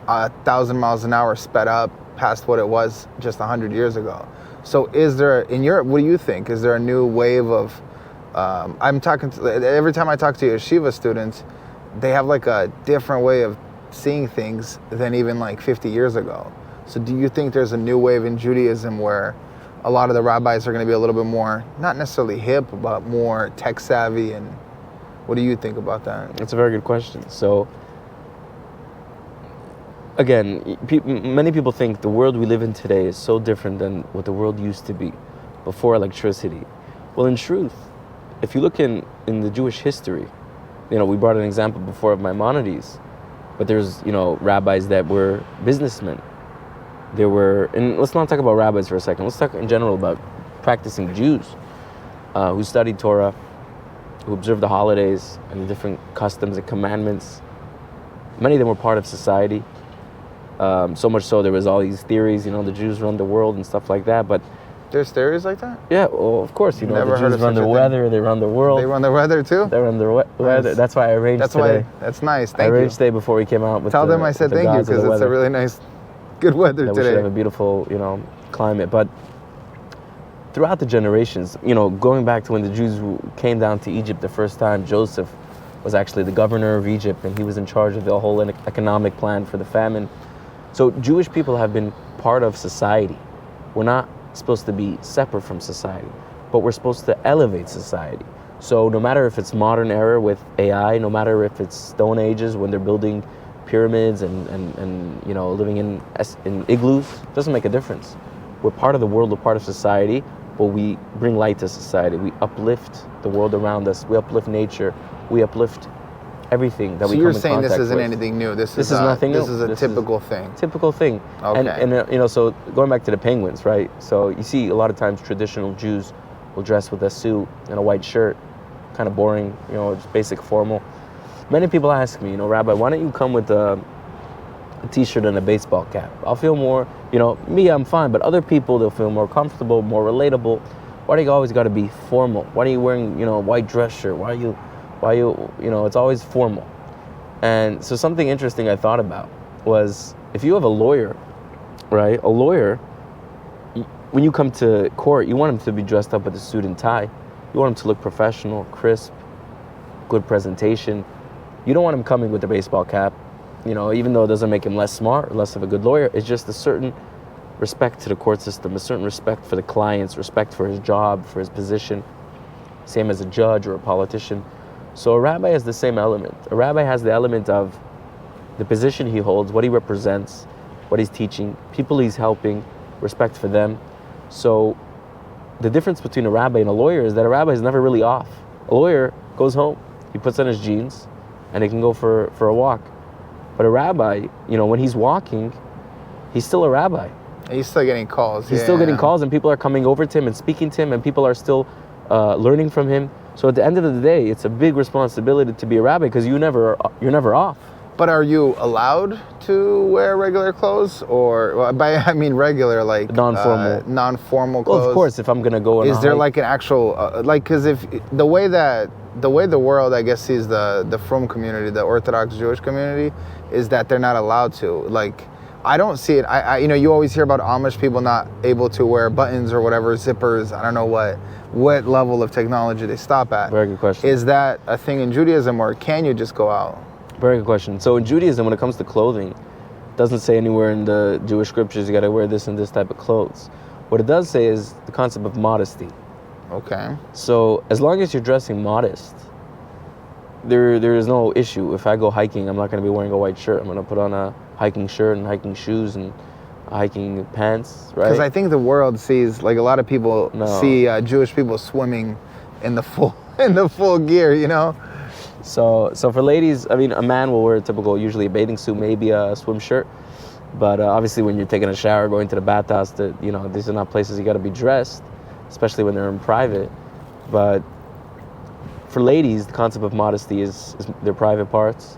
[SPEAKER 2] 1,000 miles an hour sped up past what it was just 100 years ago. So is there, what do you think? Is there a new wave of, every time I talk to yeshiva students, they have like a different way of seeing things than even like 50 years ago. So do you think there's a new wave in Judaism where a lot of the rabbis are going to be a little bit more, not necessarily hip, but more tech savvy? And what do you think about that?
[SPEAKER 1] That's a very good question. So again, many people think the world we live in today is so different than what the world used to be before electricity. Well, in truth, if you look in the Jewish history, we brought an example before of Maimonides, but there's, rabbis that were businessmen. There were, and let's not talk about rabbis for a second. Let's talk in general about practicing Jews who studied Torah, who observed the holidays and the different customs and commandments. Many of them were part of society. So much so there was all these theories, the Jews run the world and stuff like that. But
[SPEAKER 2] there's theories like that?
[SPEAKER 1] Yeah, well, of course.
[SPEAKER 2] Never
[SPEAKER 1] the Jews run the weather, they run the world.
[SPEAKER 2] They run the weather too?
[SPEAKER 1] They run the weather. That's why I arranged today.
[SPEAKER 2] That's nice. Thank you.
[SPEAKER 1] I arranged today before we came out with
[SPEAKER 2] Tell them I said thank you because it's a really nice, good weather today.
[SPEAKER 1] We should have a beautiful, climate. But throughout the generations, going back to when the Jews came down to Egypt the first time, Joseph was actually the governor of Egypt, and he was in charge of the whole economic plan for the famine. So Jewish people have been part of society. We're not supposed to be separate from society, but we're supposed to elevate society. So no matter if it's modern era with AI, no matter if it's Stone Ages when they're building pyramids and living in igloos, it doesn't make a difference. We're part of the world, we're part of society, but we bring light to society. We uplift the world around us. We uplift nature. We uplift everything that we come in contact with. So you're saying this
[SPEAKER 2] isn't anything new. This is
[SPEAKER 1] nothing new.
[SPEAKER 2] This is a typical thing.
[SPEAKER 1] Typical thing.
[SPEAKER 2] Okay.
[SPEAKER 1] And so going back to the penguins, right? So you see a lot of times traditional Jews will dress with a suit and a white shirt, kind of boring, just basic formal. Many people ask me, Rabbi, why don't you come with a t-shirt and a baseball cap? I'll feel more, me, I'm fine, but other people, they'll feel more comfortable, more relatable. Why do you always got to be formal? Why are you wearing, a white dress shirt? Why you, it's always formal. And so something interesting I thought about was if you have a lawyer, right? A lawyer, when you come to court, you want him to be dressed up with a suit and tie. You want him to look professional, crisp, good presentation. You don't want him coming with a baseball cap, even though it doesn't make him less smart or less of a good lawyer. It's just a certain respect to the court system, a certain respect for the clients, respect for his job, for his position, same as a judge or a politician. So a rabbi has the same element. A rabbi has the element of the position he holds, what he represents, what he's teaching, people he's helping, respect for them. So the difference between a rabbi and a lawyer is that a rabbi is never really off. A lawyer goes home, he puts on his jeans, and he can go for a walk. But a rabbi, when he's walking, he's still a rabbi.
[SPEAKER 2] He's still getting calls.
[SPEAKER 1] He's still getting calls, and people are coming over to him and speaking to him, and people are still learning from him. So at the end of the day, it's a big responsibility to be a rabbi because you're never off.
[SPEAKER 2] But are you allowed to wear regular clothes, or by I mean regular, like non-formal clothes?
[SPEAKER 1] Well, of course, if I'm gonna go on
[SPEAKER 2] is there like an actual because if the way the world I guess sees the Frum community, the Orthodox Jewish community, is that they're not allowed to. Like, I don't see it. I you always hear about Amish people not able to wear buttons or whatever, zippers. I don't know what level of technology they stop at.
[SPEAKER 1] Very good question.
[SPEAKER 2] Is that a thing in Judaism, or can you just go out?
[SPEAKER 1] Very good question. So in Judaism, when it comes to clothing, it doesn't say anywhere in the Jewish scriptures you got to wear this and this type of clothes. What it does say is the concept of modesty.
[SPEAKER 2] Okay.
[SPEAKER 1] So as long as you're dressing modest, there is no issue. If I go hiking, I'm not going to be wearing a white shirt. I'm going to put on a hiking shirt and hiking shoes and hiking pants, right?
[SPEAKER 2] Because I think the world sees, like, a lot of people see Jewish people swimming in the full gear,
[SPEAKER 1] So for ladies, I mean, a man will wear a typical, usually a bathing suit, maybe a swim shirt. But obviously when you're taking a shower, going to the bathhouse, these are not places you got to be dressed, especially when they're in private. But for ladies, the concept of modesty is their private parts,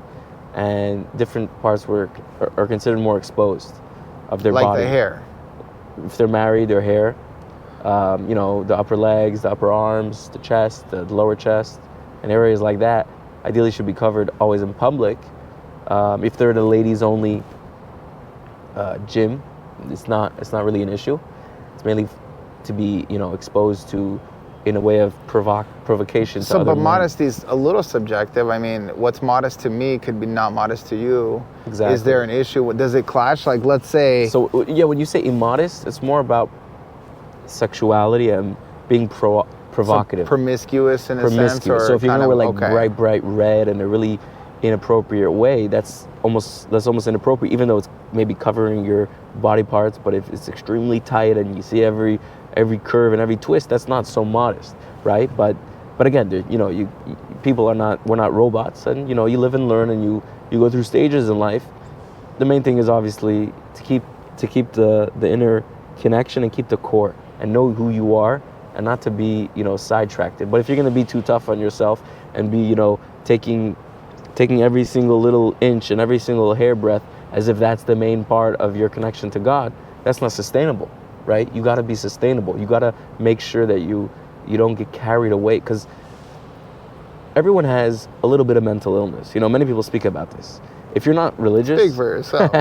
[SPEAKER 1] and different parts are considered more exposed of their body.
[SPEAKER 2] Like the hair.
[SPEAKER 1] If they're married, their hair, the upper legs, the upper arms, the chest, the lower chest, and areas like that. Ideally should be covered always in public. If they're in a ladies only gym, it's not really an issue. It's mainly to be exposed to in a way of provocation.
[SPEAKER 2] So, but modesty is a little subjective. I mean, what's modest to me could be not modest to you.
[SPEAKER 1] Exactly.
[SPEAKER 2] Is there an issue? Does it clash? Like, let's say.
[SPEAKER 1] So yeah, when you say immodest, it's more about sexuality and being provocative.
[SPEAKER 2] So promiscuous in a sense, or
[SPEAKER 1] so if you're gonna wear bright red in a really inappropriate way, that's almost inappropriate, even though it's maybe covering your body parts. But if it's extremely tight and you see every curve and every twist, that's not so modest, right? But again, we're not robots, and you live and learn, and you go through stages in life. The main thing is obviously to keep the inner connection and keep the core and know who you are, and not to be, sidetracked. But if you're going to be too tough on yourself and be, taking every single little inch and every single hair breadth as if that's the main part of your connection to God, that's not sustainable, right? You got to be sustainable. You got to make sure that you don't get carried away, because everyone has a little bit of mental illness. Many people speak about this. If you're not religious...
[SPEAKER 2] Speak for yourself.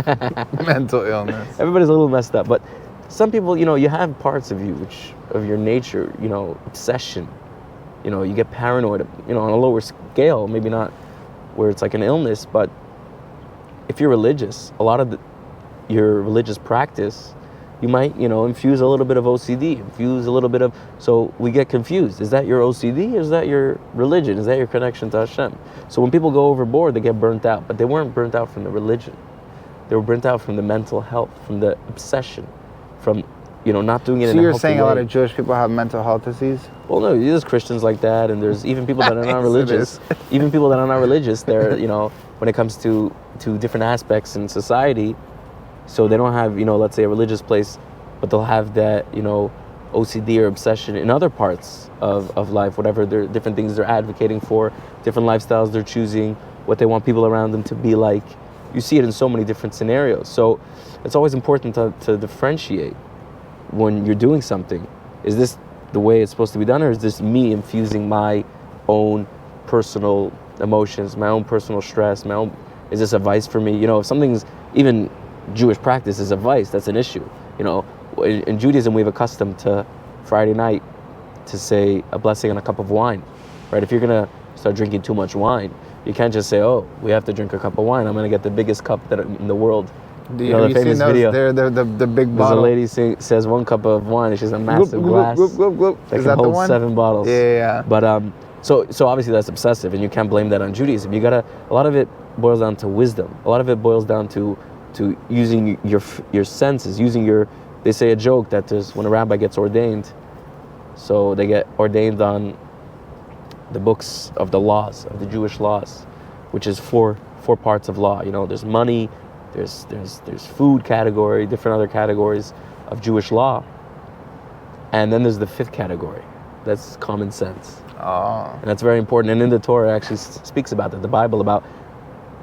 [SPEAKER 2] Mental illness.
[SPEAKER 1] Everybody's a little messed up, but some people, you have parts of you, of your nature, obsession. You get paranoid, on a lower scale, maybe not where it's like an illness, but if you're religious, a lot of your religious practice, you might, infuse a little bit of OCD, infuse a little bit of, so we get confused. Is that your OCD? Or is that your religion? Is that your connection to Hashem? So when people go overboard, they get burnt out, but they weren't burnt out from the religion. They were burnt out from the mental health, from the obsession, from not doing it in a healthy way.
[SPEAKER 2] So you're saying a lot of Jewish people have mental health disease?
[SPEAKER 1] Well, no, there's Christians like that, and there's even people that are not religious. Even people that are not religious, they're, when it comes to different aspects in society, so they don't have, let's say a religious place, but they'll have that, OCD or obsession in other parts of life, whatever they're different things they're advocating for, different lifestyles they're choosing, what they want people around them to be like. You see it in so many different scenarios. So it's always important to differentiate when you're doing something. Is this the way it's supposed to be done, or is this me infusing my own personal emotions, my own personal stress, is this a vice for me? If something's, even Jewish practice is a vice, that's an issue. In Judaism, we've accustomed to Friday night to say a blessing on a cup of wine, right? If you're gonna start drinking too much wine, you can't just say, oh, we have to drink a cup of wine. I'm gonna get the biggest cup in the world,
[SPEAKER 2] Do
[SPEAKER 1] You know,
[SPEAKER 2] have
[SPEAKER 1] the
[SPEAKER 2] you seen
[SPEAKER 1] famous
[SPEAKER 2] those?
[SPEAKER 1] video.
[SPEAKER 2] They're the big
[SPEAKER 1] There's
[SPEAKER 2] bottle.
[SPEAKER 1] a lady says 1 cup of wine, and she's a massive glass
[SPEAKER 2] Gloop.
[SPEAKER 1] that
[SPEAKER 2] Is
[SPEAKER 1] can
[SPEAKER 2] that the
[SPEAKER 1] hold
[SPEAKER 2] one?
[SPEAKER 1] 7 bottles.
[SPEAKER 2] Yeah.
[SPEAKER 1] But so obviously that's obsessive, and you can't blame that on Judaism. A lot of it boils down to wisdom. A lot of it boils down to using your senses, They say a joke that when a rabbi gets ordained, so they get ordained on the books of the laws, of the Jewish laws, which is four parts of law. You know, there's money, there's food category, different other categories of Jewish law. And then there's the 5th category. That's common sense.
[SPEAKER 2] Oh.
[SPEAKER 1] And that's very important. And in the Torah it actually speaks about that, the Bible, about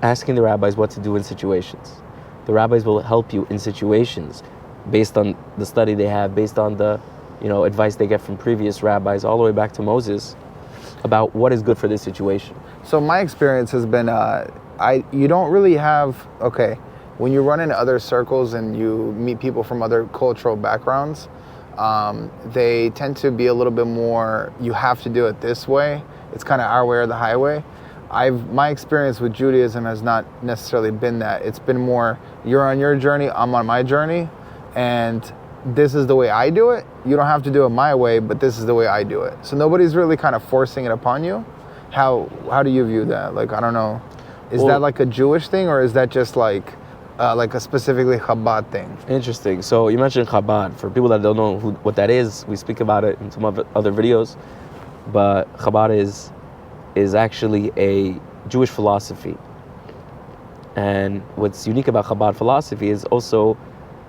[SPEAKER 1] asking the rabbis what to do in situations. The rabbis will help you in situations based on the study they have, based on the advice they get from previous rabbis, all the way back to Moses, about what is good for this situation.
[SPEAKER 2] So my experience has been, you don't really have, when you run in other circles and you meet people from other cultural backgrounds, they tend to be a little bit more, you have to do it this way. It's kind of our way or the highway. My experience with Judaism has not necessarily been that. It's been more, you're on your journey, I'm on my journey, and this is the way I do it. You don't have to do it my way, but this is the way I do it. So nobody's really kind of forcing it upon you. How do you view that? Like, I don't know. Is that like a Jewish thing, or is that just like a specifically Chabad thing?
[SPEAKER 1] Interesting. So you mentioned Chabad. For people that don't know what that is, we speak about it in some other videos. But Chabad is actually a Jewish philosophy. And what's unique about Chabad philosophy is also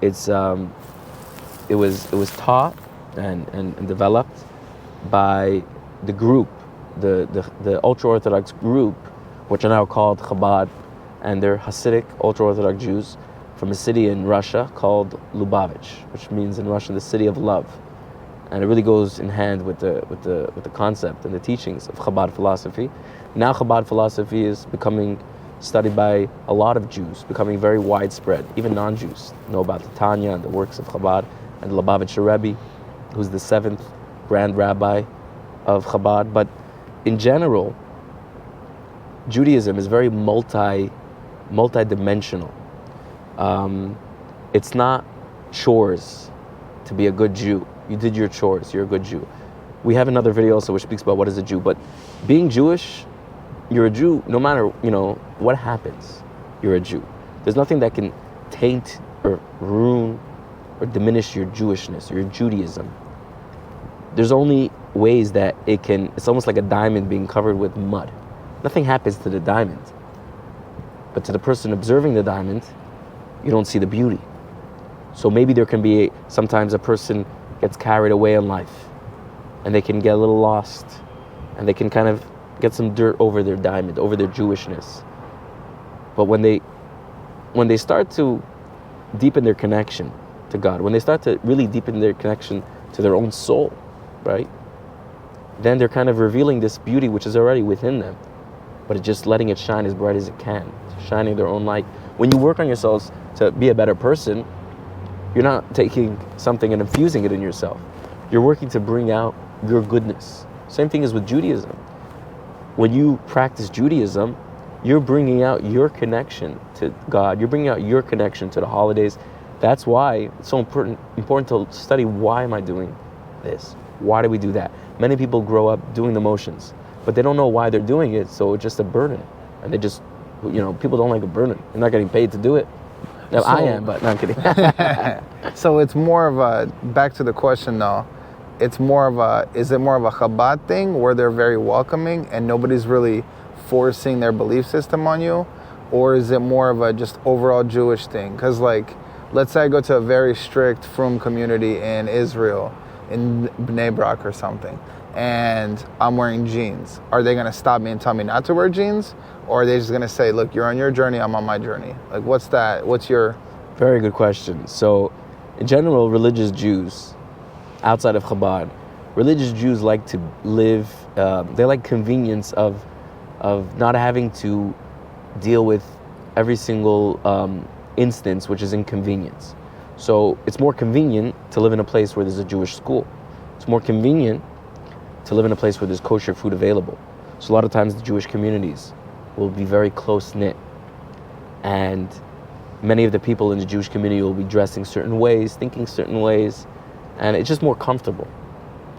[SPEAKER 1] it was taught and developed by the group, the ultra-Orthodox group, which are now called Chabad, and they're Hasidic ultra-Orthodox Jews from a city in Russia called Lubavitch, which means in Russian the city of love. And it really goes in hand with the concept and the teachings of Chabad philosophy. Now Chabad philosophy is becoming studied by a lot of Jews, becoming very widespread. Even non-Jews know about the Tanya and the works of Chabad, and the Lubavitcher Rabbi, who's the 7th Grand Rabbi of Chabad. But in general, Judaism is very multi-dimensional. It's not chores to be a good Jew. You did your chores, you're a good Jew. We have another video also which speaks about what is a Jew, but being Jewish, you're a Jew no matter, what happens, you're a Jew. There's nothing that can taint or ruin or diminish your Jewishness, your Judaism. There's only ways that it's almost like a diamond being covered with mud. Nothing happens to the diamond. But to the person observing the diamond, you don't see the beauty. So maybe there can be sometimes a person gets carried away in life and they can get a little lost and they can kind of get some dirt over their diamond, over their Jewishness. But when they start to deepen their connection to God, when they start to really deepen their connection to their own soul, right? Then they're kind of revealing this beauty which is already within them, but it's just letting it shine as bright as it can, shining their own light. When you work on yourselves to be a better person, you're not taking something and infusing it in yourself. You're working to bring out your goodness. Same thing as with Judaism. When you practice Judaism, you're bringing out your connection to God. You're bringing out your connection to the holidays. That's why it's so important to study, why am I doing this? Why do we do that? Many people grow up doing the motions, but they don't know why they're doing it, so it's just a burden. And they just, people don't like a burden. You're not getting paid to do it. No, I am, but not kidding.
[SPEAKER 2] So it's more of a, back to the question though, is it more of a Chabad thing where they're very welcoming and nobody's really forcing their belief system on you? Or is it more of a just overall Jewish thing? Because let's say I go to a very strict Frum community in Israel, in Bnei Brak or something, and I'm wearing jeans. Are they gonna stop me and tell me not to wear jeans? Or are they just gonna say, look, you're on your journey, I'm on my journey? Like, what's that? What's your...
[SPEAKER 1] Very good question. So, in general, religious Jews, outside of Chabad, religious Jews like to live, they like convenience of not having to deal with every single instance which is inconvenience. So it's more convenient to live in a place where there's a Jewish school. It's more convenient to live in a place where there's kosher food available. So a lot of times the Jewish communities will be very close-knit. And Many of the people in the Jewish community will be dressing certain ways, thinking certain ways, and it's just more comfortable.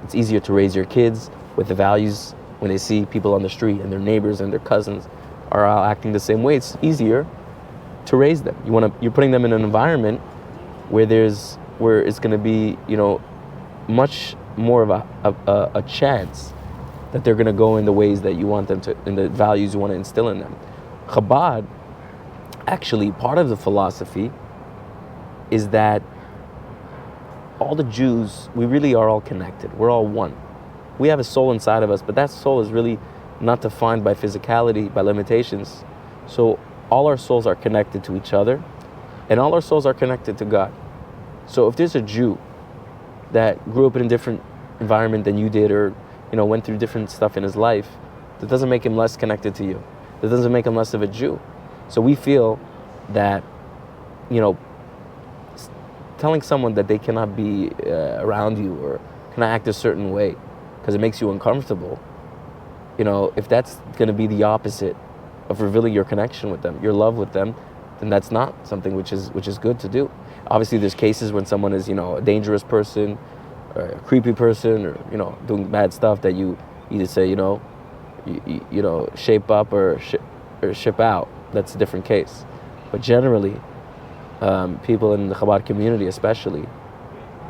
[SPEAKER 1] It's easier to raise your kids with the values when they see people on the street and their neighbors and their cousins are all acting the same way. It's easier to raise them. You're putting them in an environment where it's going to be, much more of a chance that they're going to go in the ways that you want them to, in the values you want to instill in them. Chabad, actually, part of the philosophy is that all the Jews, we really are all connected. We're all one. We have a soul inside of us, but that soul is really not defined by physicality, by limitations. So all our souls are connected to each other, and all our souls are connected to God. So if there's a Jew that grew up in a different environment than you did, or went through different stuff in his life, that doesn't make him less connected to you. That doesn't make him less of a Jew. So we feel that, telling someone that they cannot be around you or cannot act a certain way because it makes you uncomfortable, if that's going to be the opposite of revealing your connection with them, your love with them, then that's not something which is good to do. Obviously, there's cases when someone is, a dangerous person, or a creepy person, or doing bad stuff that you either say, shape up or ship out. That's a different case. But generally, people in the Chabad community, especially,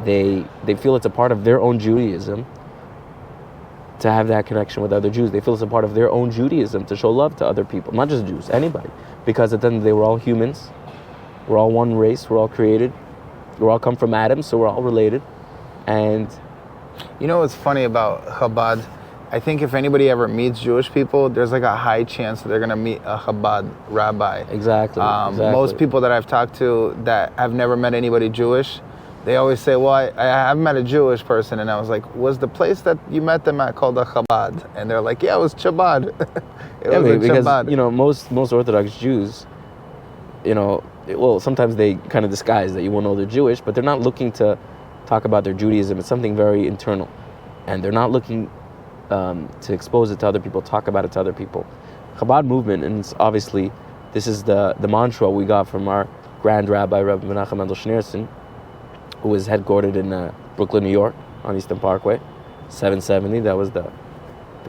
[SPEAKER 1] they feel it's a part of their own Judaism to have that connection with other Jews. They feel it's a part of their own Judaism to show love to other people, not just Jews, anybody. Because at the end of the day, we're all humans. We're all one race. We're all created. We all come from Adam, so we're all related. And
[SPEAKER 2] what's funny about Chabad? I think if anybody ever meets Jewish people, there's like a high chance that they're going to meet a Chabad rabbi.
[SPEAKER 1] Exactly.
[SPEAKER 2] Most people that I've talked to that have never met anybody Jewish, they always say, well, I haven't met a Jewish person. And I was like, was the place that you met them at called a Chabad? And they're like, yeah, it was Chabad.
[SPEAKER 1] Because,
[SPEAKER 2] Chabad.
[SPEAKER 1] Most Orthodox Jews, sometimes they kind of disguise that you won't know they're Jewish, but they're not looking to talk about their Judaism. It's something very internal. And they're not looking to expose it to other people, talk about it to other people. Chabad movement, and it's obviously, this is the mantra we got from our Grand Rabbi, Rabbi Menachem Mendel Schneerson, who is headquartered in Brooklyn, New York, on Eastern Parkway, 770. That was the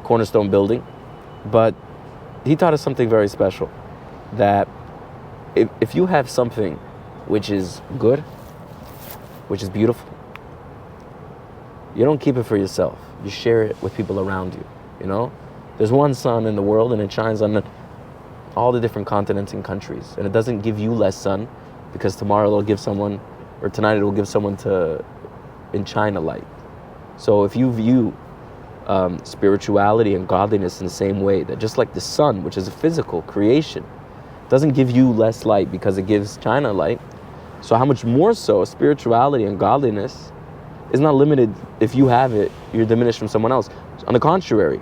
[SPEAKER 1] cornerstone building. But he taught us something very special, that if you have something which is good, which is beautiful, you don't keep it for yourself. You share it with people around you, There's one sun in the world, and it shines on all the different continents and countries. And it doesn't give you less sun because tomorrow it'll give someone, or tonight it will give someone in China light. So if you view spirituality and godliness in the same way, that just like the sun, which is a physical creation, doesn't give you less light because it gives China light, so how much more so spirituality and godliness is not limited. If you have it, you're diminished from someone else. On the contrary,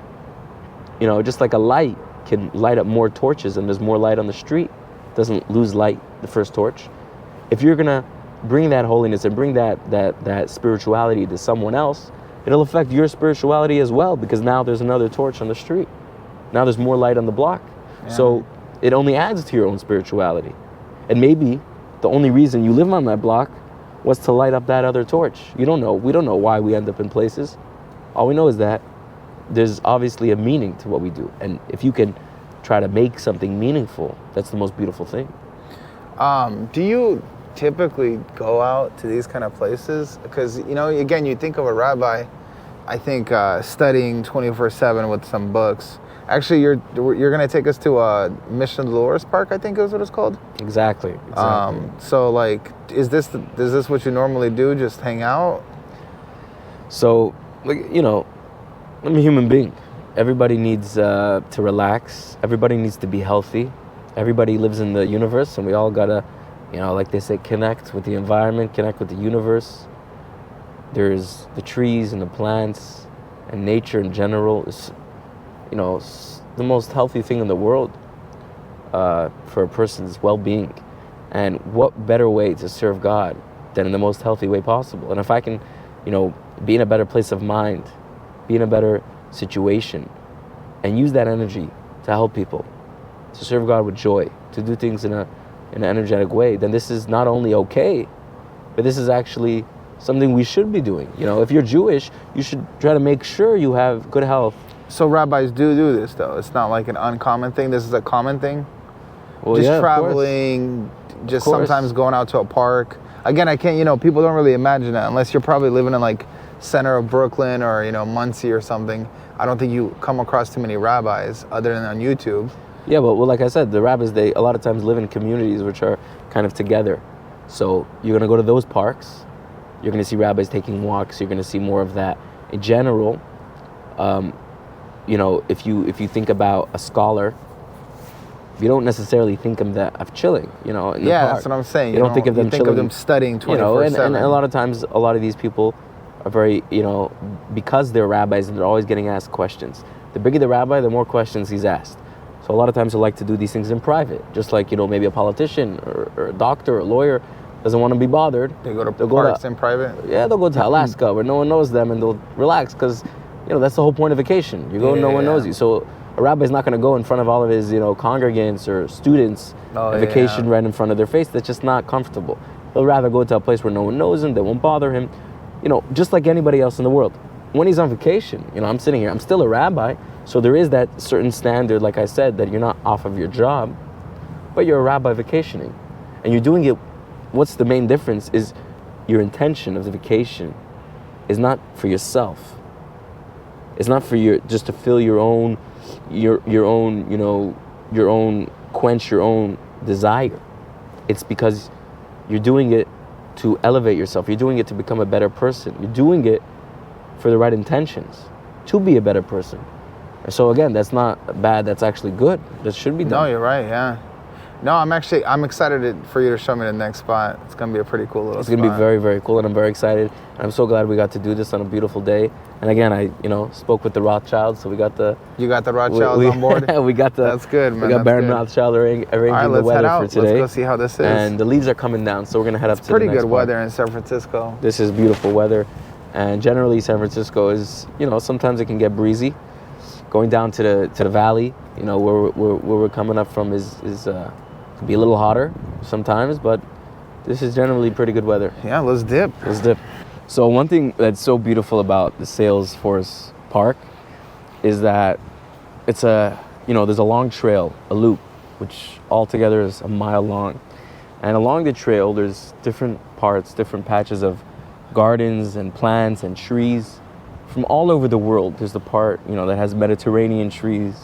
[SPEAKER 1] just like a light can light up more torches and there's more light on the street, doesn't lose light the first torch. If you're gonna bring that holiness and bring that spirituality to someone else, it'll affect your spirituality as well, because now there's another torch on the street. Now there's more light on the block. Yeah. So it only adds to your own spirituality. And maybe the only reason you live on that block was to light up that other torch. You don't know. We don't know why we end up in places. All we know is that there's obviously a meaning to what we do. And if you can try to make something meaningful, that's the most beautiful thing.
[SPEAKER 2] Do you typically go out to these kind of places? Because, again, you think of a rabbi, I think studying 24/7 with some books. Actually, you're going to take us to a Mission Dolores Park, I think is what it's called.
[SPEAKER 1] Exactly.
[SPEAKER 2] So, is this what you normally do? Just hang out?
[SPEAKER 1] So, I'm a human being. Everybody needs to relax. Everybody needs to be healthy. Everybody lives in the universe, and we all gotta, like they say, connect with the environment, connect with the universe. There's the trees and the plants, and nature in general is, the most healthy thing in the world for a person's well-being. And what better way to serve God than in the most healthy way possible? And if I can, be in a better place of mind, be in a better situation, and use that energy to help people, to serve God with joy, to do things in a in an energetic way, then this is not only okay, but this is actually something we should be doing. You know, if you're Jewish, you should try to make sure you have good health.
[SPEAKER 2] So rabbis do this, though. It's not like an uncommon thing. This is a common thing.
[SPEAKER 1] Well,
[SPEAKER 2] Just
[SPEAKER 1] yeah, of
[SPEAKER 2] traveling, just
[SPEAKER 1] course.
[SPEAKER 2] sometimes going out to a park. Again, I can't, people don't really imagine that unless you're probably living in like center of Brooklyn or, Muncie or something. I don't think you come across too many rabbis other than on YouTube.
[SPEAKER 1] Yeah, but well, like I said, the rabbis, they a lot of times live in communities which are kind of together. So you're going to go to those parks. You're going to see rabbis taking walks. You're going to see more of that. In general, if you think about a scholar, you don't necessarily think of that of chilling, in the park.
[SPEAKER 2] That's what I'm saying.
[SPEAKER 1] You don't think of them chilling.
[SPEAKER 2] You think of them studying 24/7.
[SPEAKER 1] And a lot of times, a lot of these people are very, because they're rabbis and they're always getting asked questions. The bigger the rabbi, the more questions he's asked. So a lot of times they like to do these things in private, just like, maybe a politician or a doctor or a lawyer doesn't want to be bothered.
[SPEAKER 2] They go to parks in private?
[SPEAKER 1] Yeah, they'll go to Alaska where no one knows them and they'll relax because, that's the whole point of vacation. You go and no one knows you. So a rabbi's not going to go in front of all of his, congregants or students and vacation right in front of their face. That's just not comfortable. He'll rather go to a place where no one knows him, they won't bother him, just like anybody else in the world. When he's on vacation, I'm sitting here, I'm still a rabbi, so there is that certain standard, like I said, that you're not off of your job, but you're a rabbi vacationing. And you're doing it, what's the main difference is your intention of the vacation is not for yourself. It's not for just to fill your own, quench your own desire. It's because you're doing it to elevate yourself. You're doing it to become a better person. You're doing it for the right intentions, to be a better person. And so again, that's not bad, that's actually good. That should be done.
[SPEAKER 2] No, you're right, yeah. No, I'm excited for you to show me the next spot. It's going to be a pretty cool little spot.
[SPEAKER 1] It's going to be very, very cool, and I'm very excited. And I'm so glad we got to do this on a beautiful day. And again, I, spoke with the Rothschilds, so we got the...
[SPEAKER 2] You got the Rothschilds on board?
[SPEAKER 1] We got the...
[SPEAKER 2] That's good, man.
[SPEAKER 1] We got Baron Rothschild arranging the weather for today.
[SPEAKER 2] Let's go see how this is.
[SPEAKER 1] And the leaves are coming down, so we're going to head up to the next
[SPEAKER 2] pretty good
[SPEAKER 1] part.
[SPEAKER 2] weather in San Francisco.
[SPEAKER 1] This is beautiful weather. And generally, San Francisco is, sometimes it can get breezy. Going down to the valley, where we're coming up from is can be a little hotter sometimes, but this is generally pretty good weather.
[SPEAKER 2] Yeah, let's dip.
[SPEAKER 1] So one thing that's so beautiful about the Salesforce Park is that it's there's a long trail, a loop, which altogether is a mile long. And along the trail, there's different parts, different patches of gardens and plants and trees from all over the world. There's the part, that has Mediterranean trees.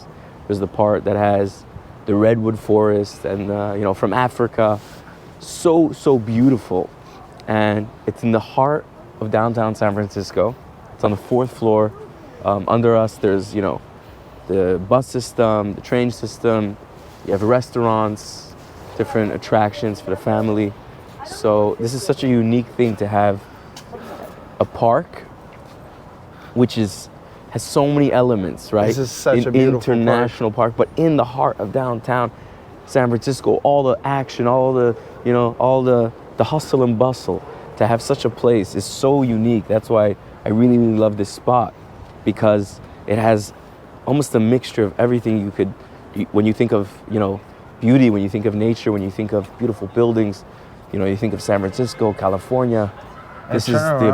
[SPEAKER 1] There's the part that has the redwood forest and, from Africa. So beautiful. And it's in the heart of downtown San Francisco. It's on the 4th floor. Under us, there's, the bus system, the train system. You have restaurants, different attractions for the family. So this is such a unique thing to have a park which has so many elements, right?
[SPEAKER 2] This is such a beautiful
[SPEAKER 1] international park, but in the heart of downtown San Francisco, all the action, all the hustle and bustle. To have such a place is so unique. That's why I really, really love this spot, because it has almost a mixture of everything when you think of, beauty, when you think of nature, when you think of beautiful buildings, you think of San Francisco, California. This is the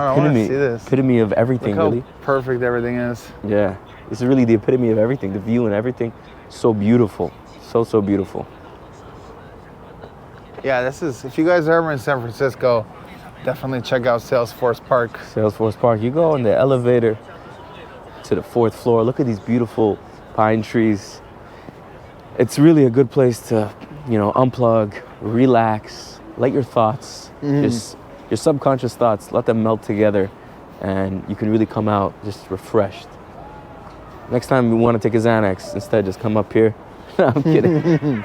[SPEAKER 1] epitome of everything.
[SPEAKER 2] Look how
[SPEAKER 1] really
[SPEAKER 2] perfect everything is.
[SPEAKER 1] Yeah, this is really the epitome of everything. The view and everything, so beautiful, so beautiful.
[SPEAKER 2] Yeah, if you guys are ever in San Francisco, definitely check out Salesforce Park.
[SPEAKER 1] Salesforce Park. You go in the elevator to the 4th floor. Look at these beautiful pine trees. It's really a good place to, unplug, relax, let your thoughts, just your subconscious thoughts, let them melt together, and you can really come out just refreshed. Next time you want to take a Xanax, instead just come up here. No, I'm kidding.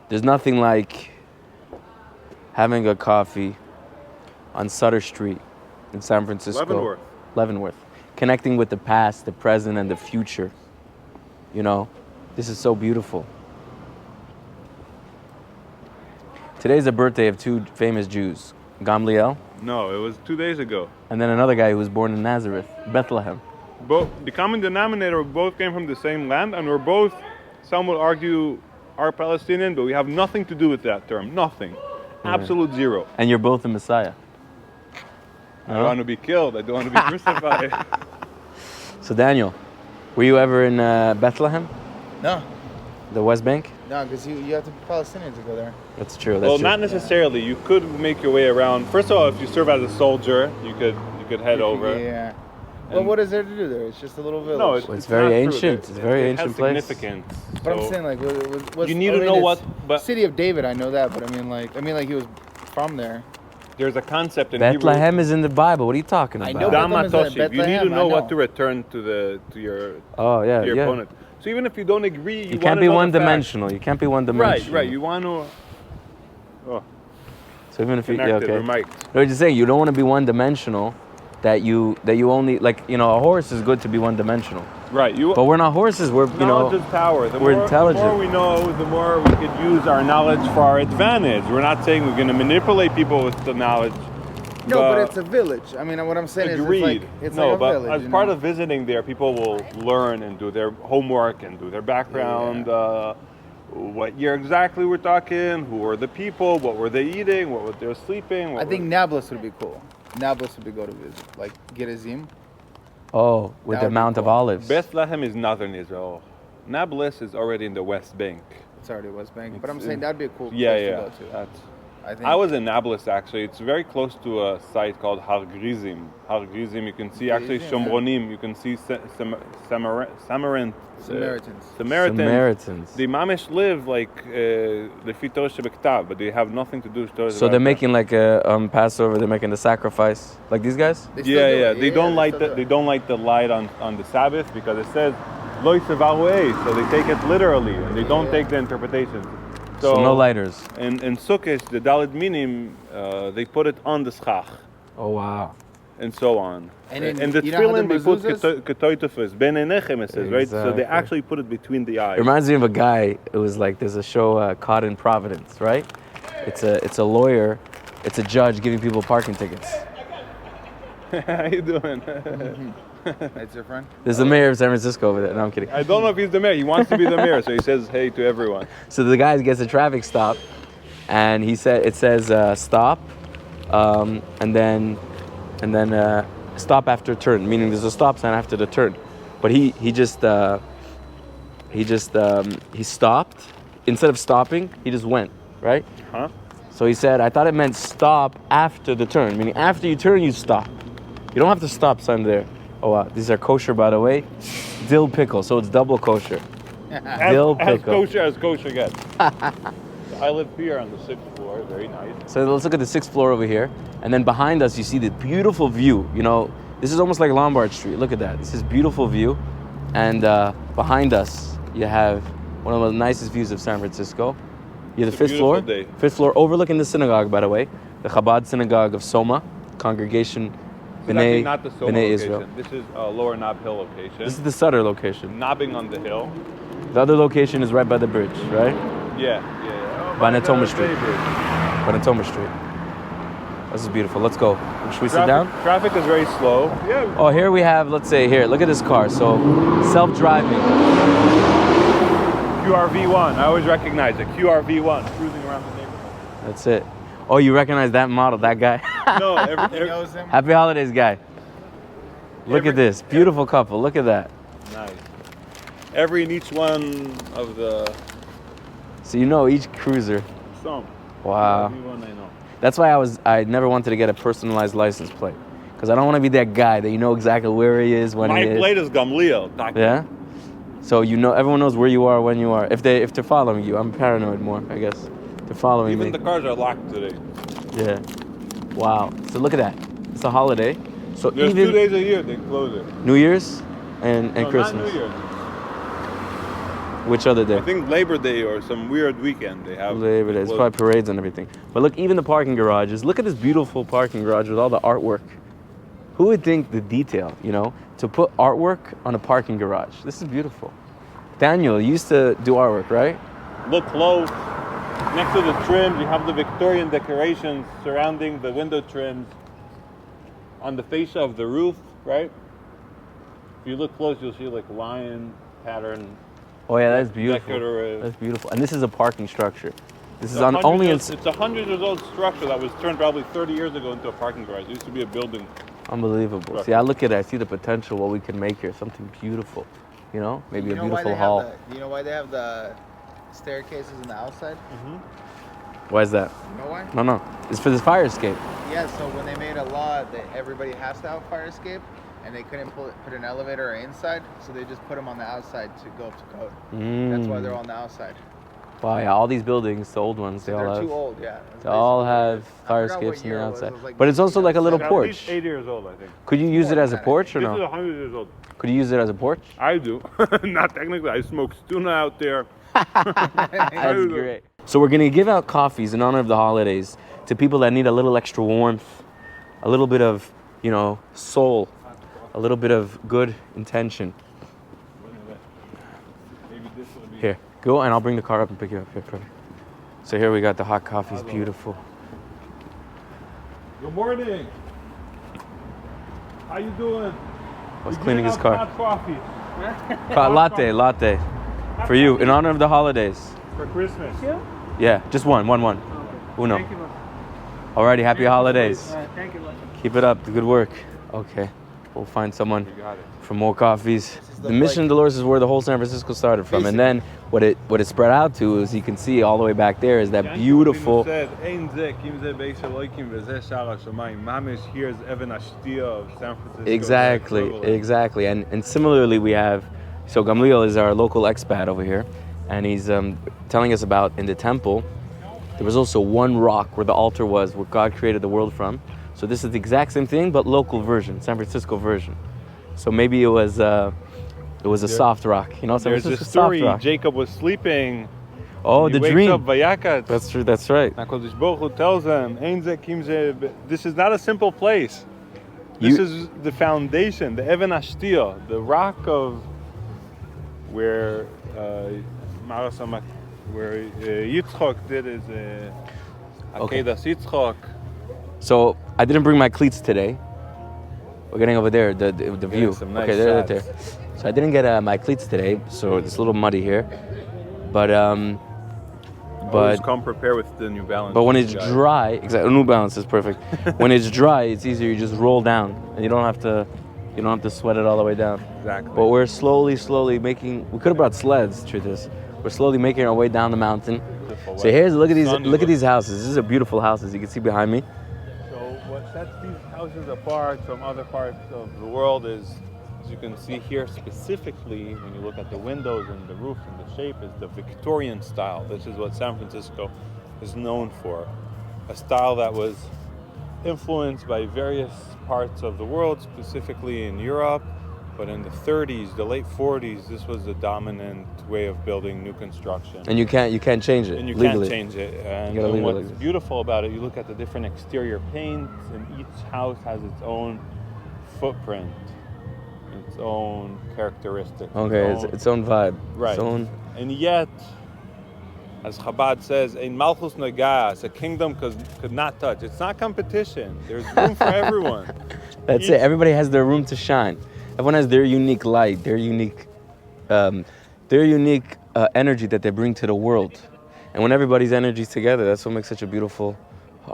[SPEAKER 1] There's nothing like having a coffee on Sutter Street in San Francisco. Leavenworth. Connecting with the past, the present, and the future. This is so beautiful. Today's the birthday of 2 famous Jews. Gamliel.
[SPEAKER 3] No, it was 2 days ago.
[SPEAKER 1] And then another guy who was born in Nazareth, Bethlehem.
[SPEAKER 3] The common denominator, both came from the same land, and we're both, some will argue, are Palestinian, but we have nothing to do with that term. Nothing. Absolute zero.
[SPEAKER 1] And you're both the Messiah.
[SPEAKER 3] I don't want to be killed. I don't want to be crucified.
[SPEAKER 1] So Daniel, were you ever in Bethlehem,
[SPEAKER 2] No,
[SPEAKER 1] the West Bank?
[SPEAKER 2] no, because you have to be Palestinian to go there.
[SPEAKER 1] That's true. That's
[SPEAKER 3] Well,
[SPEAKER 1] true.
[SPEAKER 3] not necessarily. You could make your way around. First of all, if you serve as a soldier, you could head over.
[SPEAKER 2] Yeah. Well,
[SPEAKER 3] And-
[SPEAKER 2] what is there to do there? It's just a little village.
[SPEAKER 3] No,
[SPEAKER 1] It's
[SPEAKER 3] it's
[SPEAKER 1] very
[SPEAKER 3] not true.
[SPEAKER 1] ancient. It's a very
[SPEAKER 3] it
[SPEAKER 1] ancient
[SPEAKER 3] has
[SPEAKER 1] place.
[SPEAKER 3] significance.
[SPEAKER 2] But I'm
[SPEAKER 3] So
[SPEAKER 2] saying, like, what's,
[SPEAKER 3] you need to know what. But
[SPEAKER 2] city of David, I know that, but I mean, like he was from there.
[SPEAKER 3] there's a concept in
[SPEAKER 1] Bethlehem is in the Bible. What are you talking
[SPEAKER 2] I
[SPEAKER 1] about?
[SPEAKER 2] know
[SPEAKER 3] Hebrew.
[SPEAKER 2] Bethlehem is
[SPEAKER 3] Damatoshiv. You need to
[SPEAKER 2] Bethlehem,
[SPEAKER 3] know
[SPEAKER 2] I
[SPEAKER 3] what
[SPEAKER 2] know.
[SPEAKER 3] to return to your
[SPEAKER 1] Oh yeah,
[SPEAKER 3] your
[SPEAKER 1] yeah.
[SPEAKER 3] opponent. So even if you don't agree,
[SPEAKER 1] You
[SPEAKER 3] wanna
[SPEAKER 1] can't be
[SPEAKER 3] know the
[SPEAKER 1] one-dimensional. You can't be
[SPEAKER 3] facts.
[SPEAKER 1] one-dimensional.
[SPEAKER 3] Right. You want to. Oh,
[SPEAKER 1] So even if you, yeah,
[SPEAKER 3] connected.
[SPEAKER 1] okay.
[SPEAKER 3] We're mic'd.
[SPEAKER 1] No, I'm just saying you don't want to be one-dimensional. That you only like a horse is good to be one-dimensional.
[SPEAKER 3] Right.
[SPEAKER 1] But we're not horses. We're
[SPEAKER 3] Knowledge is power.
[SPEAKER 1] we're intelligent.
[SPEAKER 3] The more we know, the more we could use our knowledge for our advantage. We're not saying we're going to manipulate people with the knowledge.
[SPEAKER 2] No, but it's a village. I mean, what I'm saying
[SPEAKER 3] Agreed.
[SPEAKER 2] is it's
[SPEAKER 3] no,
[SPEAKER 2] like a
[SPEAKER 3] but
[SPEAKER 2] village.
[SPEAKER 3] as
[SPEAKER 2] you
[SPEAKER 3] part
[SPEAKER 2] know?
[SPEAKER 3] of visiting there, people will learn and do their homework and do their background. What year exactly we're talking? Who are the people? What were they eating? What were they sleeping?
[SPEAKER 2] I think Nablus would be cool. Nablus would be go to visit, like Gerizim.
[SPEAKER 1] Oh, with
[SPEAKER 2] That
[SPEAKER 1] the
[SPEAKER 2] would be
[SPEAKER 1] Mount of
[SPEAKER 2] cool.
[SPEAKER 1] Olives.
[SPEAKER 3] Bethlehem is northern Israel. Nablus is already in the West Bank.
[SPEAKER 2] It's already West Bank, but I'm saying that'd be a cool
[SPEAKER 3] Yeah,
[SPEAKER 2] place
[SPEAKER 3] yeah.
[SPEAKER 2] to go to.
[SPEAKER 3] That's,
[SPEAKER 2] I think.
[SPEAKER 3] I was in Nablus actually. It's very close to a site called Har Grizim. Har Grizim, you can see actually
[SPEAKER 2] Grizim,
[SPEAKER 3] Shomronim. You can see Samaritans.
[SPEAKER 2] Samaritans.
[SPEAKER 3] The Mamish live like the Fito Shebektav, but they have nothing to do with Torah
[SPEAKER 1] So they're
[SPEAKER 3] Shebektav.
[SPEAKER 1] making like a Passover. They're making the sacrifice, like these guys.
[SPEAKER 2] They still
[SPEAKER 3] Yeah,
[SPEAKER 2] do
[SPEAKER 3] yeah.
[SPEAKER 2] it.
[SPEAKER 3] They don't
[SPEAKER 2] they
[SPEAKER 3] light
[SPEAKER 2] still do
[SPEAKER 3] they
[SPEAKER 2] it.
[SPEAKER 3] don't light the light on the Sabbath because it says Lo Yisevahu, so they take it literally and they don't take the interpretations.
[SPEAKER 1] So no lighters.
[SPEAKER 3] In Sukkot, the Dalit Minim, they put it on the schach
[SPEAKER 1] Oh wow.
[SPEAKER 3] and so on.
[SPEAKER 2] And then,
[SPEAKER 3] and the
[SPEAKER 2] you know how
[SPEAKER 3] tefillin they put
[SPEAKER 2] the
[SPEAKER 3] ketoitofus, ben enechem it says, right? So they
[SPEAKER 1] Exactly.
[SPEAKER 3] actually put it between the eyes.
[SPEAKER 1] It reminds me of a guy. It was like there's a show caught in Providence, right? It's a lawyer. It's a judge giving people parking tickets.
[SPEAKER 3] How you doing?
[SPEAKER 2] That's your friend?
[SPEAKER 1] There's the mayor of San Francisco over there. No, I'm kidding.
[SPEAKER 3] I don't know if he's the mayor. He wants to be the mayor, so he says hey to everyone.
[SPEAKER 1] So the guy gets a traffic stop, and it says stop, and then stop after turn, meaning there's a stop sign after the turn. But he stopped. Instead of stopping, he just went, right?
[SPEAKER 3] Huh?
[SPEAKER 1] So he said, I thought it meant stop after the turn, meaning after you turn, you stop. You don't have to stop sign there. Oh wow, these are kosher by the way. Dill pickle, so it's double kosher. Dill
[SPEAKER 3] As
[SPEAKER 1] pickle.
[SPEAKER 3] kosher gets. I live here on the 6th floor. Very nice.
[SPEAKER 1] So let's look at the 6th floor over here. And then behind us, you see the beautiful view. You know, this is almost like Lombard Street. Look at that. This is beautiful view. And behind us, you have one of the nicest views of San Francisco. You have the
[SPEAKER 3] It's a
[SPEAKER 1] 5th floor.
[SPEAKER 3] beautiful day.
[SPEAKER 1] 5th floor overlooking the synagogue, by the way. The Chabad synagogue of Soma, congregation
[SPEAKER 3] This is actually
[SPEAKER 1] B'nai
[SPEAKER 3] not the Soma
[SPEAKER 1] B'nai
[SPEAKER 3] location.
[SPEAKER 1] Israel.
[SPEAKER 3] This is Lower Knob Hill location.
[SPEAKER 1] This is the Sutter location.
[SPEAKER 3] Knobbing on the hill.
[SPEAKER 1] The other location is right by the bridge, right?
[SPEAKER 3] Yeah.
[SPEAKER 1] By Natoma Street.
[SPEAKER 3] Favorite.
[SPEAKER 1] By Natoma Street. This is beautiful. Let's go. Should we sit down?
[SPEAKER 3] Traffic is very slow. Yeah.
[SPEAKER 1] Oh, here we have, let's say here, look at this car. So, self-driving.
[SPEAKER 3] QRV1. I always recognize it. QRV1 cruising around the neighborhood.
[SPEAKER 1] That's it. Oh, you recognize that model, that guy?
[SPEAKER 3] No,
[SPEAKER 2] He knows him.
[SPEAKER 1] Happy holidays, guy. Look at this. Beautiful couple. Look at that.
[SPEAKER 3] nice. Every and each one of the
[SPEAKER 1] So you know each cruiser.
[SPEAKER 3] some.
[SPEAKER 1] Wow.
[SPEAKER 3] QRV1 I know.
[SPEAKER 1] That's why I never wanted to get a personalized license plate. Because I don't want to be that guy that you know exactly where he is, when
[SPEAKER 3] My
[SPEAKER 1] he is.
[SPEAKER 3] plate is Gamliel.
[SPEAKER 1] Yeah? So you know, everyone knows where you are, when you are. If they're following you. I'm paranoid more, I guess. They're following
[SPEAKER 3] Even
[SPEAKER 1] me.
[SPEAKER 3] the cars are locked today.
[SPEAKER 1] Yeah. Wow. So look at that. It's a holiday. So
[SPEAKER 3] There's
[SPEAKER 1] even
[SPEAKER 3] 2 days a year they close it.
[SPEAKER 1] New Year's and
[SPEAKER 3] No,
[SPEAKER 1] Christmas.
[SPEAKER 3] Not New Year.
[SPEAKER 1] Which other day?
[SPEAKER 3] I think Labor Day or some weird weekend they have.
[SPEAKER 1] Labor Day. It's
[SPEAKER 3] closed.
[SPEAKER 1] probably parades and everything. But look, even the parking garages. Look at this beautiful parking garage with all the artwork. Who would think the detail, you know, to put artwork on a parking garage? This is beautiful. Daniel, you used to do artwork, right?
[SPEAKER 3] Look close. Next to the trims, you have the Victorian decorations surrounding the window trims on the fascia of the roof, right? If you look close, you'll see like lion pattern
[SPEAKER 1] Oh yeah, that's beautiful.
[SPEAKER 3] Decorative.
[SPEAKER 1] That's beautiful. And this is a parking structure. This is
[SPEAKER 3] It's a
[SPEAKER 1] only in...
[SPEAKER 3] It's a 100-year-old structure that was turned probably 30 years ago into a parking garage. It used to be a building.
[SPEAKER 1] Unbelievable.
[SPEAKER 3] Structure.
[SPEAKER 1] See, I look at it, I see the potential, what we can make here. Something beautiful. You know? Maybe a beautiful hall.
[SPEAKER 2] You know why they have the staircases on the outside?
[SPEAKER 1] Why is that?
[SPEAKER 2] You know why?
[SPEAKER 1] No. It's for this fire escape.
[SPEAKER 2] Yeah, so when they made a law that everybody has to have a fire escape, and they couldn't put an elevator inside, so they just put them on the outside to go up to code. That's why they're on the outside.
[SPEAKER 1] Wow, yeah, all these buildings, the old ones,
[SPEAKER 2] They're too old, yeah.
[SPEAKER 1] They all have fire escapes on the outside. But it's also like a little
[SPEAKER 3] At
[SPEAKER 1] porch.
[SPEAKER 3] least 8 years old, I think.
[SPEAKER 1] Could you use it as a porch or
[SPEAKER 3] This is
[SPEAKER 1] no?
[SPEAKER 3] 100 years old.
[SPEAKER 1] Could you use it as a porch?
[SPEAKER 3] I do. Not technically. I smoke tuna out there.
[SPEAKER 1] That's great. So we're gonna give out coffees in honor of the holidays to people that need a little extra warmth, a little bit of, soul, a little bit of good intention.
[SPEAKER 3] Maybe this will be...
[SPEAKER 1] Here, go and I'll bring the car up and pick you up. Here, brother. So here we got the hot coffee. It's beautiful.
[SPEAKER 3] Good morning. How you doing?
[SPEAKER 1] I was
[SPEAKER 3] We're
[SPEAKER 1] cleaning his
[SPEAKER 3] giving
[SPEAKER 1] car.
[SPEAKER 3] out Hot coffee
[SPEAKER 1] Latte. For you, in honor of the holidays.
[SPEAKER 3] for Christmas.
[SPEAKER 1] Yeah, just one. Uno.
[SPEAKER 4] Thank you, boss.
[SPEAKER 1] Alrighty, happy holidays.
[SPEAKER 4] Thank you, boss.
[SPEAKER 1] Keep it up, the good work. Okay, we'll find someone
[SPEAKER 3] You got it.
[SPEAKER 1] for more coffees. The Mission Dolores is where the whole San Francisco started from, and then what it spread out to, as you can see all the way back there, is that beautiful.
[SPEAKER 3] Said, "Ein zeh kim zeh beis Elokim v'zeh sha'ar hashamayim." Mamish, here's Evan Ashtia of San Francisco.
[SPEAKER 1] Exactly, and similarly we have. So Gamliel is our local expat over here, and he's telling us about in the temple. There was also one rock where the altar was, where God created the world from. So this is the exact same thing, but local version, San Francisco version. So maybe it was a soft rock, San
[SPEAKER 3] There's
[SPEAKER 1] Francisco
[SPEAKER 3] a story.
[SPEAKER 1] soft rock.
[SPEAKER 3] Jacob was sleeping.
[SPEAKER 1] Oh,
[SPEAKER 3] he
[SPEAKER 1] the
[SPEAKER 3] wakes
[SPEAKER 1] dream.
[SPEAKER 3] up, Vayakat.
[SPEAKER 1] That's true. That's right.
[SPEAKER 3] HaKadosh Baruch Hu tells them, "Ein zeh kim zeh be-" This is not a simple place. This is the foundation, the Evan Ashtia, the rock of where Yitzchok did his Akedas Yitzchok.
[SPEAKER 1] So I didn't bring my cleats today. We're getting over there, the view.
[SPEAKER 3] some nice
[SPEAKER 1] Okay, there.
[SPEAKER 3] shots.
[SPEAKER 1] So I didn't get my cleats today, so it's a little muddy here. But
[SPEAKER 3] Always come prepared with the New Balance.
[SPEAKER 1] but when it's
[SPEAKER 3] guys.
[SPEAKER 1] dry, exactly, New Balance is perfect. When it's dry, it's easier. You just roll down, and you don't have to sweat it all the way down.
[SPEAKER 3] Exactly.
[SPEAKER 1] But we're slowly making. We could have brought sleds. Truth is, we're slowly making our way down the mountain.
[SPEAKER 3] Beautiful
[SPEAKER 1] So
[SPEAKER 3] weather.
[SPEAKER 1] look at these
[SPEAKER 3] Sunny
[SPEAKER 1] these houses. These are beautiful houses. You can see behind me.
[SPEAKER 3] So what sets these houses apart from other parts of the world is, as you can see here specifically, when you look at the windows and the roof and the shape, is the Victorian style. This is what San Francisco is known for. A style that was influenced by various parts of the world, specifically in Europe, but in the 30s, the late 40s, this was the dominant way of building new construction.
[SPEAKER 1] And you can't change it
[SPEAKER 3] And you
[SPEAKER 1] legally.
[SPEAKER 3] can't change it. And,
[SPEAKER 1] You gotta leave it
[SPEAKER 3] what's
[SPEAKER 1] like this.
[SPEAKER 3] beautiful about it, you look at the different exterior paints, and each house has its own footprint, its own characteristics.
[SPEAKER 1] Okay, its own vibe.
[SPEAKER 3] right.
[SPEAKER 1] Its own.
[SPEAKER 3] And yet, as Chabad says, "Ein Malchus Nagas," a kingdom could not touch. It's not competition. There's room for everyone.
[SPEAKER 1] That's it. Everybody has their room to shine. Everyone has their unique light, their unique energy that they bring to the world. And when everybody's energy's together, that's what makes such a beautiful,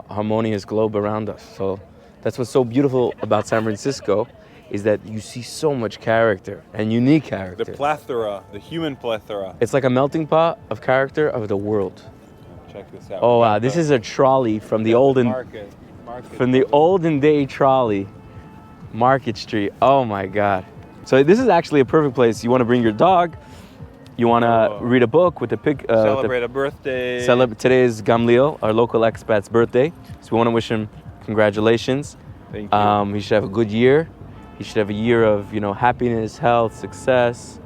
[SPEAKER 1] harmonious globe around us. So that's what's so beautiful about San Francisco, is that you see so much character and unique character.
[SPEAKER 3] The plethora, the human plethora.
[SPEAKER 1] It's like a melting pot of character of the world.
[SPEAKER 3] Check this out.
[SPEAKER 1] Oh
[SPEAKER 3] We
[SPEAKER 1] wow,
[SPEAKER 3] got
[SPEAKER 1] this
[SPEAKER 3] the-
[SPEAKER 1] is a trolley from the
[SPEAKER 3] got
[SPEAKER 1] olden
[SPEAKER 3] market.
[SPEAKER 1] from the olden day trolley, Market Street. Oh my God. So this is actually a perfect place. You want to bring your dog, you want to read a book with a pig.
[SPEAKER 3] Celebrate a birthday.
[SPEAKER 1] Today is Gamliel, our local expat's birthday. So we want to wish him congratulations.
[SPEAKER 3] Thank you.
[SPEAKER 1] He should have a good year. He should have a year of, happiness, health, success,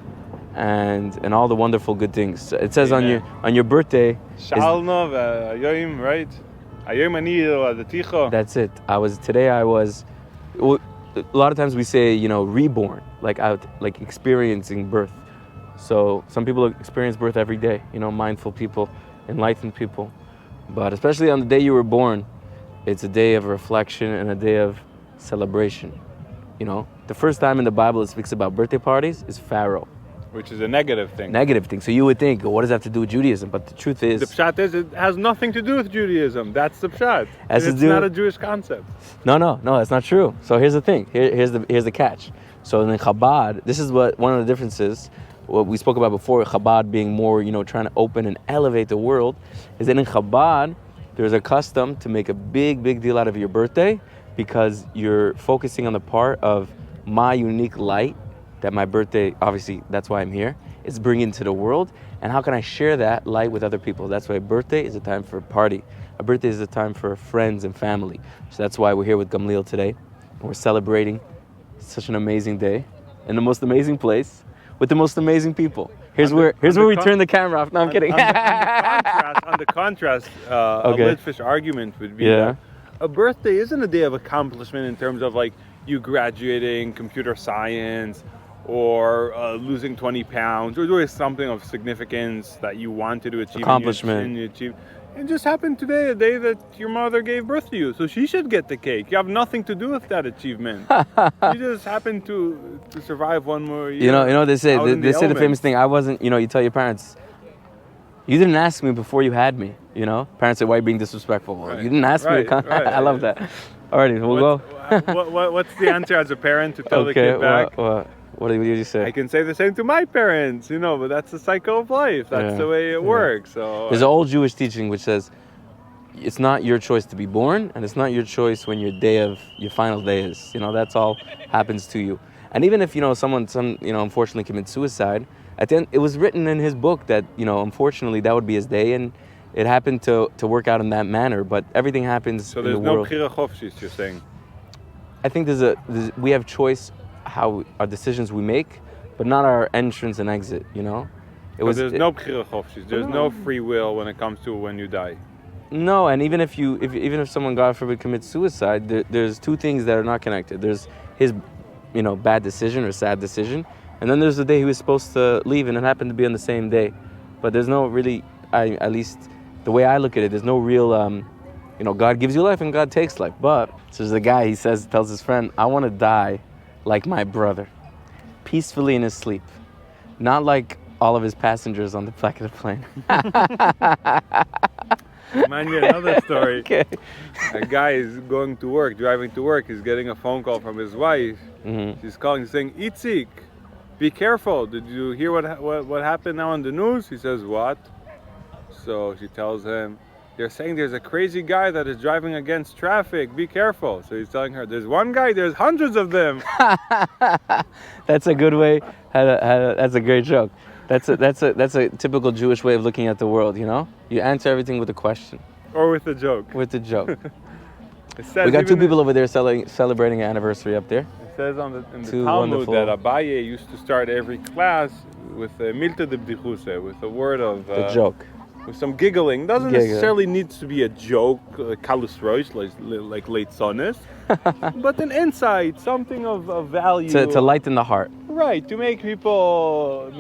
[SPEAKER 1] and all the wonderful good things. It says
[SPEAKER 3] Amen.
[SPEAKER 1] on your birthday.
[SPEAKER 3] Shalno v'ayoim, right? Ayom ani l'adaticho.
[SPEAKER 1] That's it. I was. Well, a lot of times we say, reborn, like experiencing birth. So some people experience birth every day, mindful people, enlightened people. But especially on the day you were born, it's a day of reflection and a day of celebration. The first time in the Bible it speaks about birthday parties is Pharaoh.
[SPEAKER 3] which is a negative thing.
[SPEAKER 1] Negative thing. So you would think, what does that have to do with Judaism? But the truth is,
[SPEAKER 3] The pshat is it has nothing to do with Judaism. That's the pshat.
[SPEAKER 1] Has to
[SPEAKER 3] It's
[SPEAKER 1] do-
[SPEAKER 3] not a Jewish concept.
[SPEAKER 1] no, that's not true. So here's the thing. Here's the catch. So in Chabad, this is what one of the differences. What we spoke about before, Chabad being more, trying to open and elevate the world, is that in Chabad, there's a custom to make a big deal out of your birthday because you're focusing on the part of my unique light that my birthday, obviously, that's why I'm here, is bringing to the world. And how can I share that light with other people? That's why a birthday is a time for a party. A birthday is a time for friends and family. So that's why we're here with Gamliel today. We're celebrating such an amazing day in the most amazing place with the most amazing people. Here's where we turn the camera off. No, I'm kidding.
[SPEAKER 3] On the contrast,
[SPEAKER 1] Okay.
[SPEAKER 3] a Litvish argument would be
[SPEAKER 1] Yeah.
[SPEAKER 3] that a birthday isn't a day of accomplishment in terms of like you graduating computer science or losing 20 pounds or doing something of significance that you wanted to achieve.
[SPEAKER 1] Accomplishment.
[SPEAKER 3] And you achieved. It just happened today, a day that your mother gave birth to you, so she should get the cake. You have nothing to do with that achievement. You just happen to survive one more year.
[SPEAKER 1] You know what they say?
[SPEAKER 3] out in
[SPEAKER 1] They say the
[SPEAKER 3] elements.
[SPEAKER 1] famous thing. I wasn't. You tell your parents, you didn't ask me before you had me. Parents say, why are you being disrespectful? Well,
[SPEAKER 3] Right.
[SPEAKER 1] you didn't ask me to come.
[SPEAKER 3] Right.
[SPEAKER 1] I love that. Alrighty, we'll go.
[SPEAKER 3] What's the answer as a parent to tell the
[SPEAKER 1] Okay.
[SPEAKER 3] kid back?
[SPEAKER 1] What did you say?
[SPEAKER 3] I can say the same to my parents, but that's the cycle of life. That's
[SPEAKER 1] Yeah.
[SPEAKER 3] the way it works. So
[SPEAKER 1] There's an old Jewish teaching which says, it's not your choice to be born, and it's not your choice when your final day is. That's all happens to you. And even if someone unfortunately commits suicide, at the end it was written in his book that unfortunately that would be his day, and it happened to work out in that manner. But everything happens
[SPEAKER 3] so
[SPEAKER 1] in
[SPEAKER 3] there's
[SPEAKER 1] the
[SPEAKER 3] no
[SPEAKER 1] world.
[SPEAKER 3] bchira chofshis, you're saying.
[SPEAKER 1] I think we have choice how our decisions we make, but not our entrance and exit.
[SPEAKER 3] There's no bchira chofshis. There's no free will when it comes to when you die.
[SPEAKER 1] No, and even if someone, God forbid, commits suicide, there's two things that are not connected. There's his, bad decision or sad decision, and then there's the day he was supposed to leave, and it happened to be on the same day. But there's no really, at least the way I look at it, there's no real, God gives you life and God takes life. But so there's a guy, tells his friend, I want to die like my brother, peacefully in his sleep, not like all of his passengers on the back of the plane.
[SPEAKER 3] Mind you, another story.
[SPEAKER 1] Okay.
[SPEAKER 3] A guy is going to work, driving to work. He's getting a phone call from his wife.
[SPEAKER 1] Mm-hmm.
[SPEAKER 3] She's calling, saying, "Itzik, be careful. Did you hear what happened now on the news?" He says, "What?" So she tells him, "They're saying there's a crazy guy that is driving against traffic. Be careful." So he's telling her, "There's one guy. There's hundreds of them."
[SPEAKER 1] That's a good way. That's a great joke. That's a typical Jewish way of looking at the world. You answer everything with a question,
[SPEAKER 3] Or with a joke.
[SPEAKER 1] with a joke.
[SPEAKER 3] It says
[SPEAKER 1] We got two
[SPEAKER 3] even-
[SPEAKER 1] people over there celebrating an anniversary up there.
[SPEAKER 3] It says in the
[SPEAKER 1] Two
[SPEAKER 3] Talmud
[SPEAKER 1] wonderful-
[SPEAKER 3] that Abaye used to start every class with a milta de bdichuse, with a word of
[SPEAKER 1] The joke.
[SPEAKER 3] with some giggling. Doesn't
[SPEAKER 1] Giggle.
[SPEAKER 3] necessarily need to be a joke, kalus roish, like late sonis, but an insight, something of value.
[SPEAKER 1] To lighten the heart.
[SPEAKER 3] Right, to make people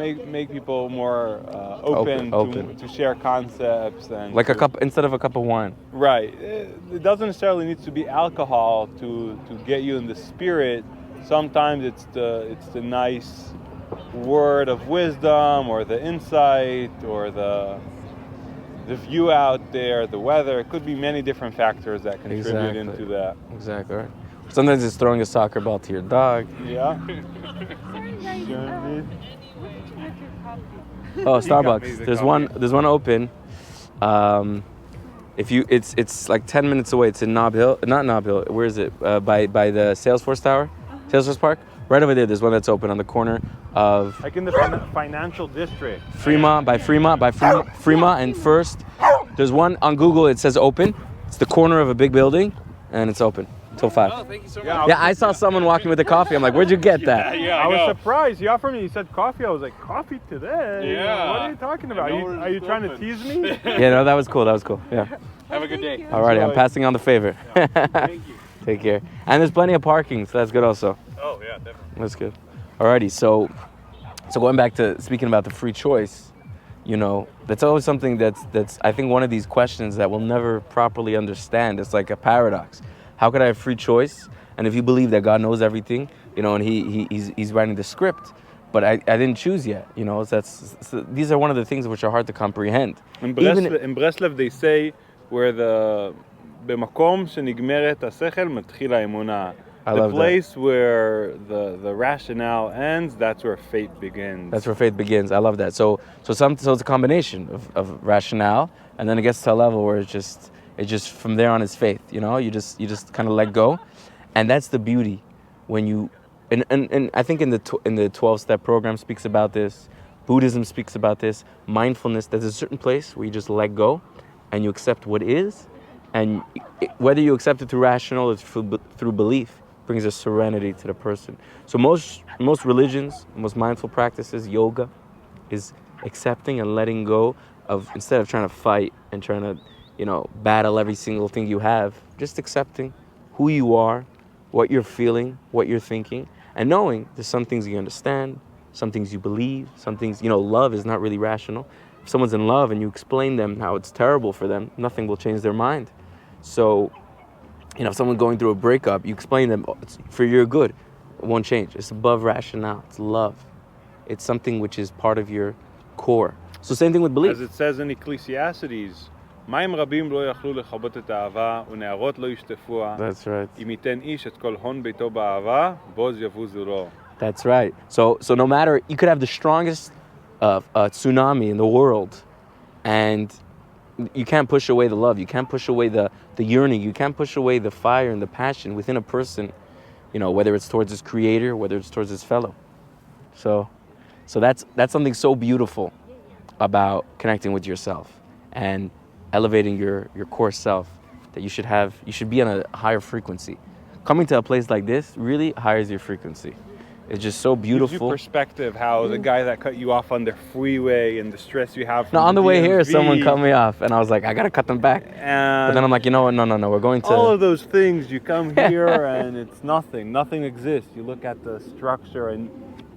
[SPEAKER 3] more open,
[SPEAKER 1] Open.
[SPEAKER 3] To share concepts and
[SPEAKER 1] Like
[SPEAKER 3] to-
[SPEAKER 1] instead of a cup of wine.
[SPEAKER 3] Right. It doesn't necessarily need to be alcohol to get you in the spirit. Sometimes it's the nice word of wisdom or the insight or the view out there, the weather. It could be many different factors that contribute
[SPEAKER 1] Exactly.
[SPEAKER 3] into that.
[SPEAKER 1] Exactly. Right. Sometimes it's throwing a soccer ball to your dog.
[SPEAKER 3] Yeah.
[SPEAKER 4] Sorry guys,
[SPEAKER 3] Sure.
[SPEAKER 4] what did you make your coffee?
[SPEAKER 1] Oh,
[SPEAKER 3] got me
[SPEAKER 1] Starbucks.
[SPEAKER 3] the
[SPEAKER 1] There's one open. It's like 10 minutes away. It's in Nob Hill. Not Nob Hill. Where is it? By the Salesforce Tower, Salesforce Park. Right over there. There's one that's open on the corner of
[SPEAKER 3] Like in the financial district.
[SPEAKER 1] Fremont and First. There's one on Google. It says open. It's the corner of a big building, and it's open till 5.
[SPEAKER 5] Oh, thank you so much.
[SPEAKER 1] Yeah, I saw someone walking with a coffee. I'm like, where'd you get that?
[SPEAKER 5] Yeah,
[SPEAKER 3] I was
[SPEAKER 5] know.
[SPEAKER 3] surprised. He offered me. He said coffee. I was like, coffee today?
[SPEAKER 5] Yeah.
[SPEAKER 3] What are you talking about?
[SPEAKER 5] I know
[SPEAKER 3] Are you
[SPEAKER 5] it's
[SPEAKER 3] trying to
[SPEAKER 5] open.
[SPEAKER 3] tease me?
[SPEAKER 1] Yeah, no, that was cool. Yeah.
[SPEAKER 5] Have a good day.
[SPEAKER 1] Alrighty, I'm
[SPEAKER 3] Enjoy.
[SPEAKER 1] passing on the favor.
[SPEAKER 5] Thank you.
[SPEAKER 1] Take care. And there's plenty of parking, so that's good also.
[SPEAKER 5] Oh, yeah, definitely.
[SPEAKER 1] That's good. Alrighty, so going back to speaking about the free choice, that's always something that's I think one of these questions that we'll never properly understand. It's like a paradox. How could I have free choice? And if you believe that God knows everything, and he's writing the script, but I didn't choose yet. You know, these are one of the things which are hard to comprehend.
[SPEAKER 3] In Breslev they say where במקום שנגמרת השכל מתחיל האמונה. The place where the rationale ends, that's where faith begins.
[SPEAKER 1] That's where faith begins. I love that. So it's a combination of rationale, and then it gets to a level where it's just from there on is faith. You know, you just kind of let go, and that's the beauty when you and I think in the 12-step program speaks about this. Buddhism speaks about this. Mindfulness. There's a certain place where you just let go, and you accept what is, and whether you accept it through rational or through belief, brings a serenity to the person. So most religions, most mindful practices, yoga, is accepting and letting go of, instead of trying to fight and trying to, battle every single thing you have, just accepting who you are, what you're feeling, what you're thinking, and knowing there's some things you understand, some things you believe, some things, love is not really rational. If someone's in love and you explain them how it's terrible for them, nothing will change their mind. So, if someone's going through a breakup, you explain them, it's for your good. It won't change. It's above rationale. It's love. It's something which is part of your core. So same thing with belief.
[SPEAKER 3] As it says in Ecclesiastes, מים רבים לא יכלו לכבות את האהבה, ונערות לא ישטפוה.
[SPEAKER 1] That's right.
[SPEAKER 3] אם ייתן איש את כל הון ביתו באהבה, בוז יבוז לו.
[SPEAKER 1] That's right. So no matter, you could have the strongest tsunami in the world, and you can't push away the love. You can't push away the yearning. You can't push away the fire and the passion within a person, whether it's towards his creator, whether it's towards his fellow. So that's something so beautiful about connecting with yourself and elevating your core self, that you should be on a higher frequency. Coming to a place like this really higher your frequency. It's just so beautiful.
[SPEAKER 3] Gives you perspective how the guy that cut you off on the freeway and the stress you have from
[SPEAKER 1] on the way
[SPEAKER 3] DMV,
[SPEAKER 1] here, someone cut me off, and I was like, I gotta cut them back.
[SPEAKER 3] And
[SPEAKER 1] but then I'm like, you know what? No, we're going to.
[SPEAKER 3] All of those things, you come here and it's nothing. Nothing exists. You look at the structure, and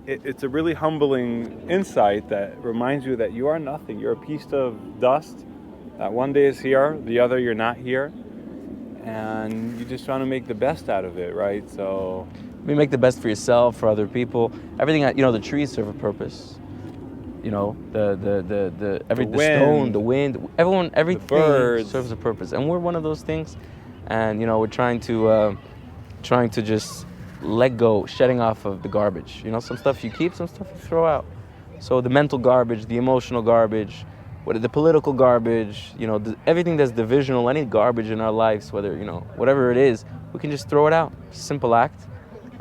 [SPEAKER 3] it's a really humbling insight that reminds you that you are nothing. You're a piece of dust that one day is here, the other you're not here, and you just want to make the best out of it, right? So.
[SPEAKER 1] You make the best for yourself, for other people. Everything, the trees serve a purpose. The stone, the wind, everything serves a purpose. And we're one of those things. And we're trying to just let go, shedding off of the garbage. Some stuff you keep, some stuff you throw out. So the mental garbage, the emotional garbage, the political garbage, everything that's divisional, any garbage in our lives, whether whatever it is, we can just throw it out. Simple act.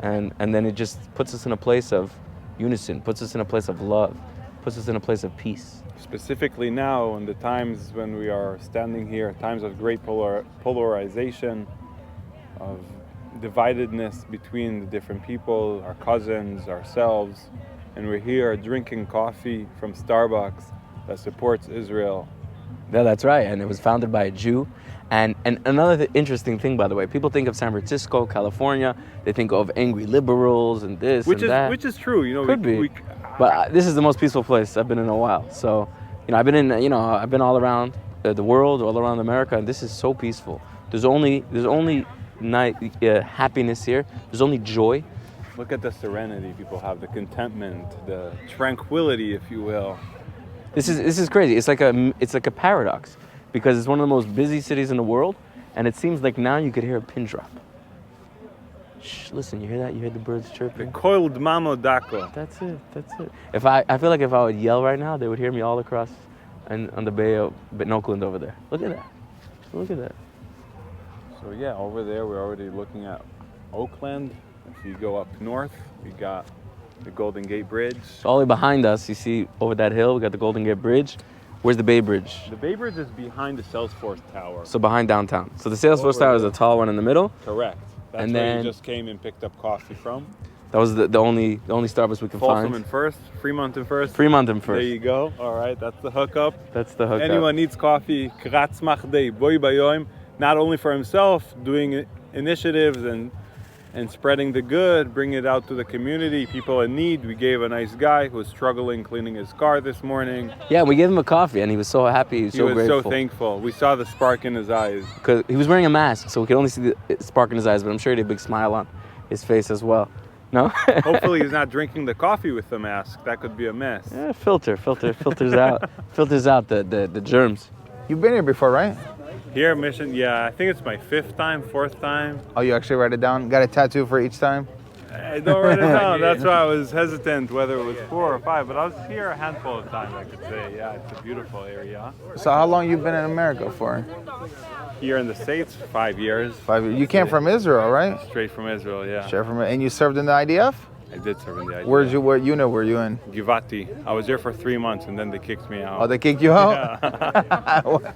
[SPEAKER 1] And then it just puts us in a place of unison, puts us in a place of love, puts us in a place of peace.
[SPEAKER 3] Specifically now, in the times when we are standing here, times of great polarization, of dividedness between the different people, our cousins, ourselves, and we're here drinking coffee from Starbucks that supports Israel.
[SPEAKER 1] Yeah, that's right, and it was founded by a Jew. And another interesting thing, by the way, people think of San Francisco, California, they think of angry liberals and this and that.
[SPEAKER 3] Which is true,
[SPEAKER 1] Could be. But this is the most peaceful place I've been in a while. So, I've been all around the world, all around America, and this is so peaceful. There's only happiness here. There's only joy.
[SPEAKER 3] Look at the serenity people have, the contentment, the tranquility, if you will.
[SPEAKER 1] This is crazy. It's like a paradox. Because it's one of the most busy cities in the world, and it seems like now you could hear a pin drop. Shh, listen, you hear that? You hear the birds chirping?
[SPEAKER 3] Koiled mamo dako.
[SPEAKER 1] That's it. I feel like if I would yell right now, they would hear me all across and on the Bay of Oakland over there. Look at that.
[SPEAKER 3] So yeah, over there we're already looking at Oakland. If you go up north, we got the Golden Gate Bridge.
[SPEAKER 1] So all the way behind us, you see over that hill, we got the Golden Gate Bridge. Where's the Bay Bridge?
[SPEAKER 3] The Bay Bridge is behind the Salesforce Tower.
[SPEAKER 1] So behind downtown. So the Salesforce Tower is the tall one in the middle.
[SPEAKER 3] Correct. That's
[SPEAKER 1] and
[SPEAKER 3] where
[SPEAKER 1] then,
[SPEAKER 3] you just came and picked up coffee from.
[SPEAKER 1] That was the only Starbucks we could
[SPEAKER 3] Folsom
[SPEAKER 1] find.
[SPEAKER 3] and First, Fremont and First.
[SPEAKER 1] There
[SPEAKER 3] you go. All right, that's the hookup.
[SPEAKER 1] Anyone
[SPEAKER 3] needs coffee, not only for himself, doing initiatives and spreading the good, bringing it out to the community, people in need. We gave a nice guy who was struggling cleaning his car this morning.
[SPEAKER 1] Yeah, we gave him a coffee, and he was so happy. He was so grateful.
[SPEAKER 3] So thankful. We saw the spark in his eyes.
[SPEAKER 1] Because he was wearing a mask, so we could only see the spark in his eyes, but I'm sure he had a big smile on his face as well. No?
[SPEAKER 3] Hopefully he's not drinking the coffee with the mask. That could be a mess.
[SPEAKER 1] Yeah, filters out the germs.
[SPEAKER 2] You've been here before, right?
[SPEAKER 3] Here, Mission, yeah, I think it's my fourth time.
[SPEAKER 2] Oh, you actually write it down? Got a tattoo for each time?
[SPEAKER 3] I don't write it down. That's why I was hesitant whether it was 4 or 5, but I was here a handful of times, I could say. Yeah, it's a beautiful area.
[SPEAKER 2] So how long you been in America for?
[SPEAKER 3] Here in the States, 5 years.
[SPEAKER 2] 5 years. You came from Israel, right?
[SPEAKER 3] Straight from Israel, yeah.
[SPEAKER 2] Sure, and you served in the IDF?
[SPEAKER 3] I did serve in the IDF.
[SPEAKER 2] What unit were you in?
[SPEAKER 3] Givati. I was there for 3 months and then they kicked me out.
[SPEAKER 2] Oh, they kicked you out?
[SPEAKER 3] Yeah.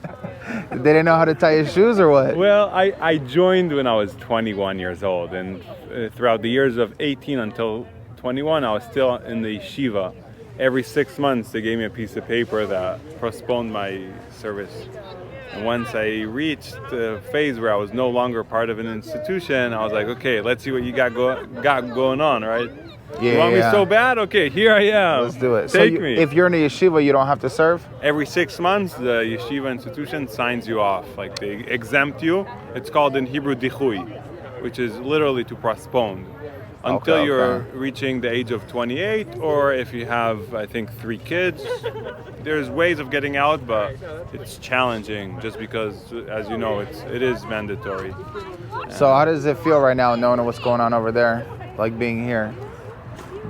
[SPEAKER 2] They didn't know how to tie your shoes or what?
[SPEAKER 3] Well, I joined when I was 21 years old, and throughout the years of 18 until 21, I was still in the yeshiva. Every 6 months, they gave me a piece of paper that postponed my service. And once I reached the phase where I was no longer part of an institution, I was like, okay, let's see what you got going on, right?
[SPEAKER 2] Yeah,
[SPEAKER 3] you want me so bad? Okay, here I am.
[SPEAKER 2] Let's do it.
[SPEAKER 3] Take me.
[SPEAKER 2] If you're in a yeshiva, you don't have to serve?
[SPEAKER 3] Every 6 months, the yeshiva institution signs you off. Like they exempt you. It's called in Hebrew dichui, which is literally to postpone until you're reaching the age of 28, or if you have, I think, 3 kids. There's ways of getting out, but it's challenging just because, as you know, it is mandatory.
[SPEAKER 2] So how does it feel right now knowing what's going on over there, like being here?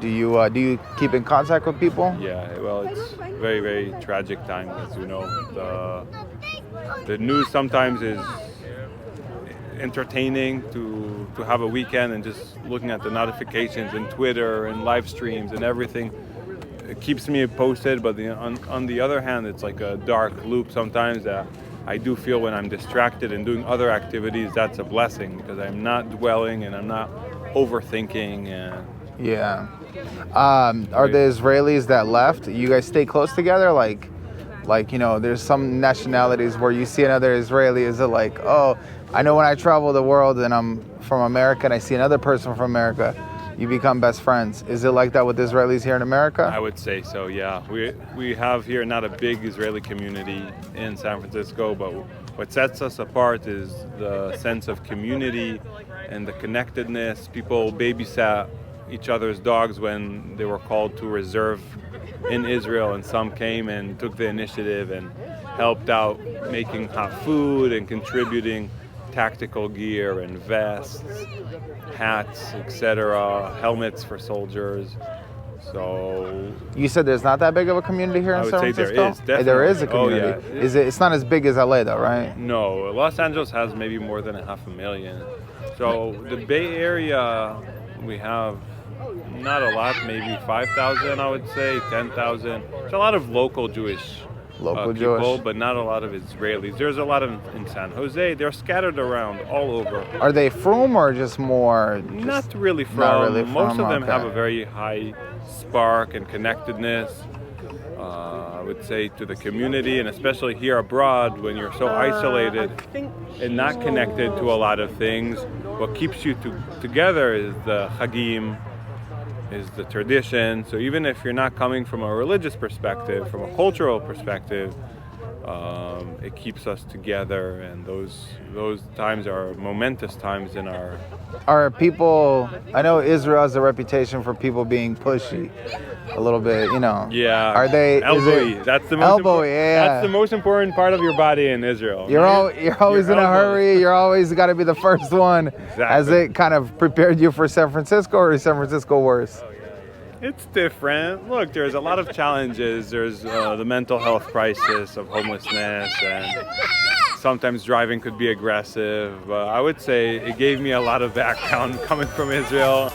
[SPEAKER 2] Do you keep in contact with people?
[SPEAKER 3] Yeah, well, it's very, very tragic time, as you know. The news sometimes is entertaining to have a weekend and just looking at the notifications and Twitter and live streams and everything. It keeps me posted, but on the other hand, it's like a dark loop sometimes that I do feel when I'm distracted and doing other activities, that's a blessing because I'm not dwelling and I'm not overthinking.
[SPEAKER 2] Yeah. Are the Israelis that left, you guys stay close together? Like, you know, there's some nationalities where you see another Israeli, is it like, oh, I know when I travel the world and I'm from America and I see another person from America, you become best friends. Is it like that with Israelis here in America?
[SPEAKER 3] I would say so, yeah. We have here not a big Israeli community in San Francisco, but what sets us apart is the sense of community and the connectedness. People babysat each other's dogs when they were called to reserve in Israel, and some came and took the initiative and helped out making hot food and contributing tactical gear and vests, hats, etc., helmets for soldiers. So
[SPEAKER 2] you said there's not that big of a community here in San Francisco?
[SPEAKER 3] There is, definitely.
[SPEAKER 2] There is a community.
[SPEAKER 3] Oh, yeah.
[SPEAKER 2] It's not as big as LA though, right?
[SPEAKER 3] No, Los Angeles has maybe more than 500,000. So the Bay Area, we have not a lot, maybe 5,000, I would say, 10,000. There's a lot of local Jewish people, but not a lot of Israelis. There's a lot in San Jose. They're scattered around all over.
[SPEAKER 2] Are they from or just more?
[SPEAKER 3] Not really from. Most of them have a very high spark and connectedness, I would say, to the community, and especially here abroad when you're so isolated and not connected to a lot of things. What keeps you together is the Chagim, is the tradition. So even if you're not coming from a religious perspective, from a cultural perspective, it keeps us together, and those times are momentous times in our...
[SPEAKER 2] Are people... I know Israel has a reputation for people being pushy a little bit, you know.
[SPEAKER 3] Yeah.
[SPEAKER 2] Are they...
[SPEAKER 3] Elbowy. That's the most That's the most important part of your body in Israel.
[SPEAKER 2] You're always in a hurry. You're always got to be the first one.
[SPEAKER 3] Exactly.
[SPEAKER 2] Has it kind of prepared you for San Francisco, or is San Francisco worse?
[SPEAKER 3] It's different. Look, there's a lot of challenges. There's the mental health crisis of homelessness, and sometimes driving could be aggressive. I would say it gave me a lot of background coming from Israel.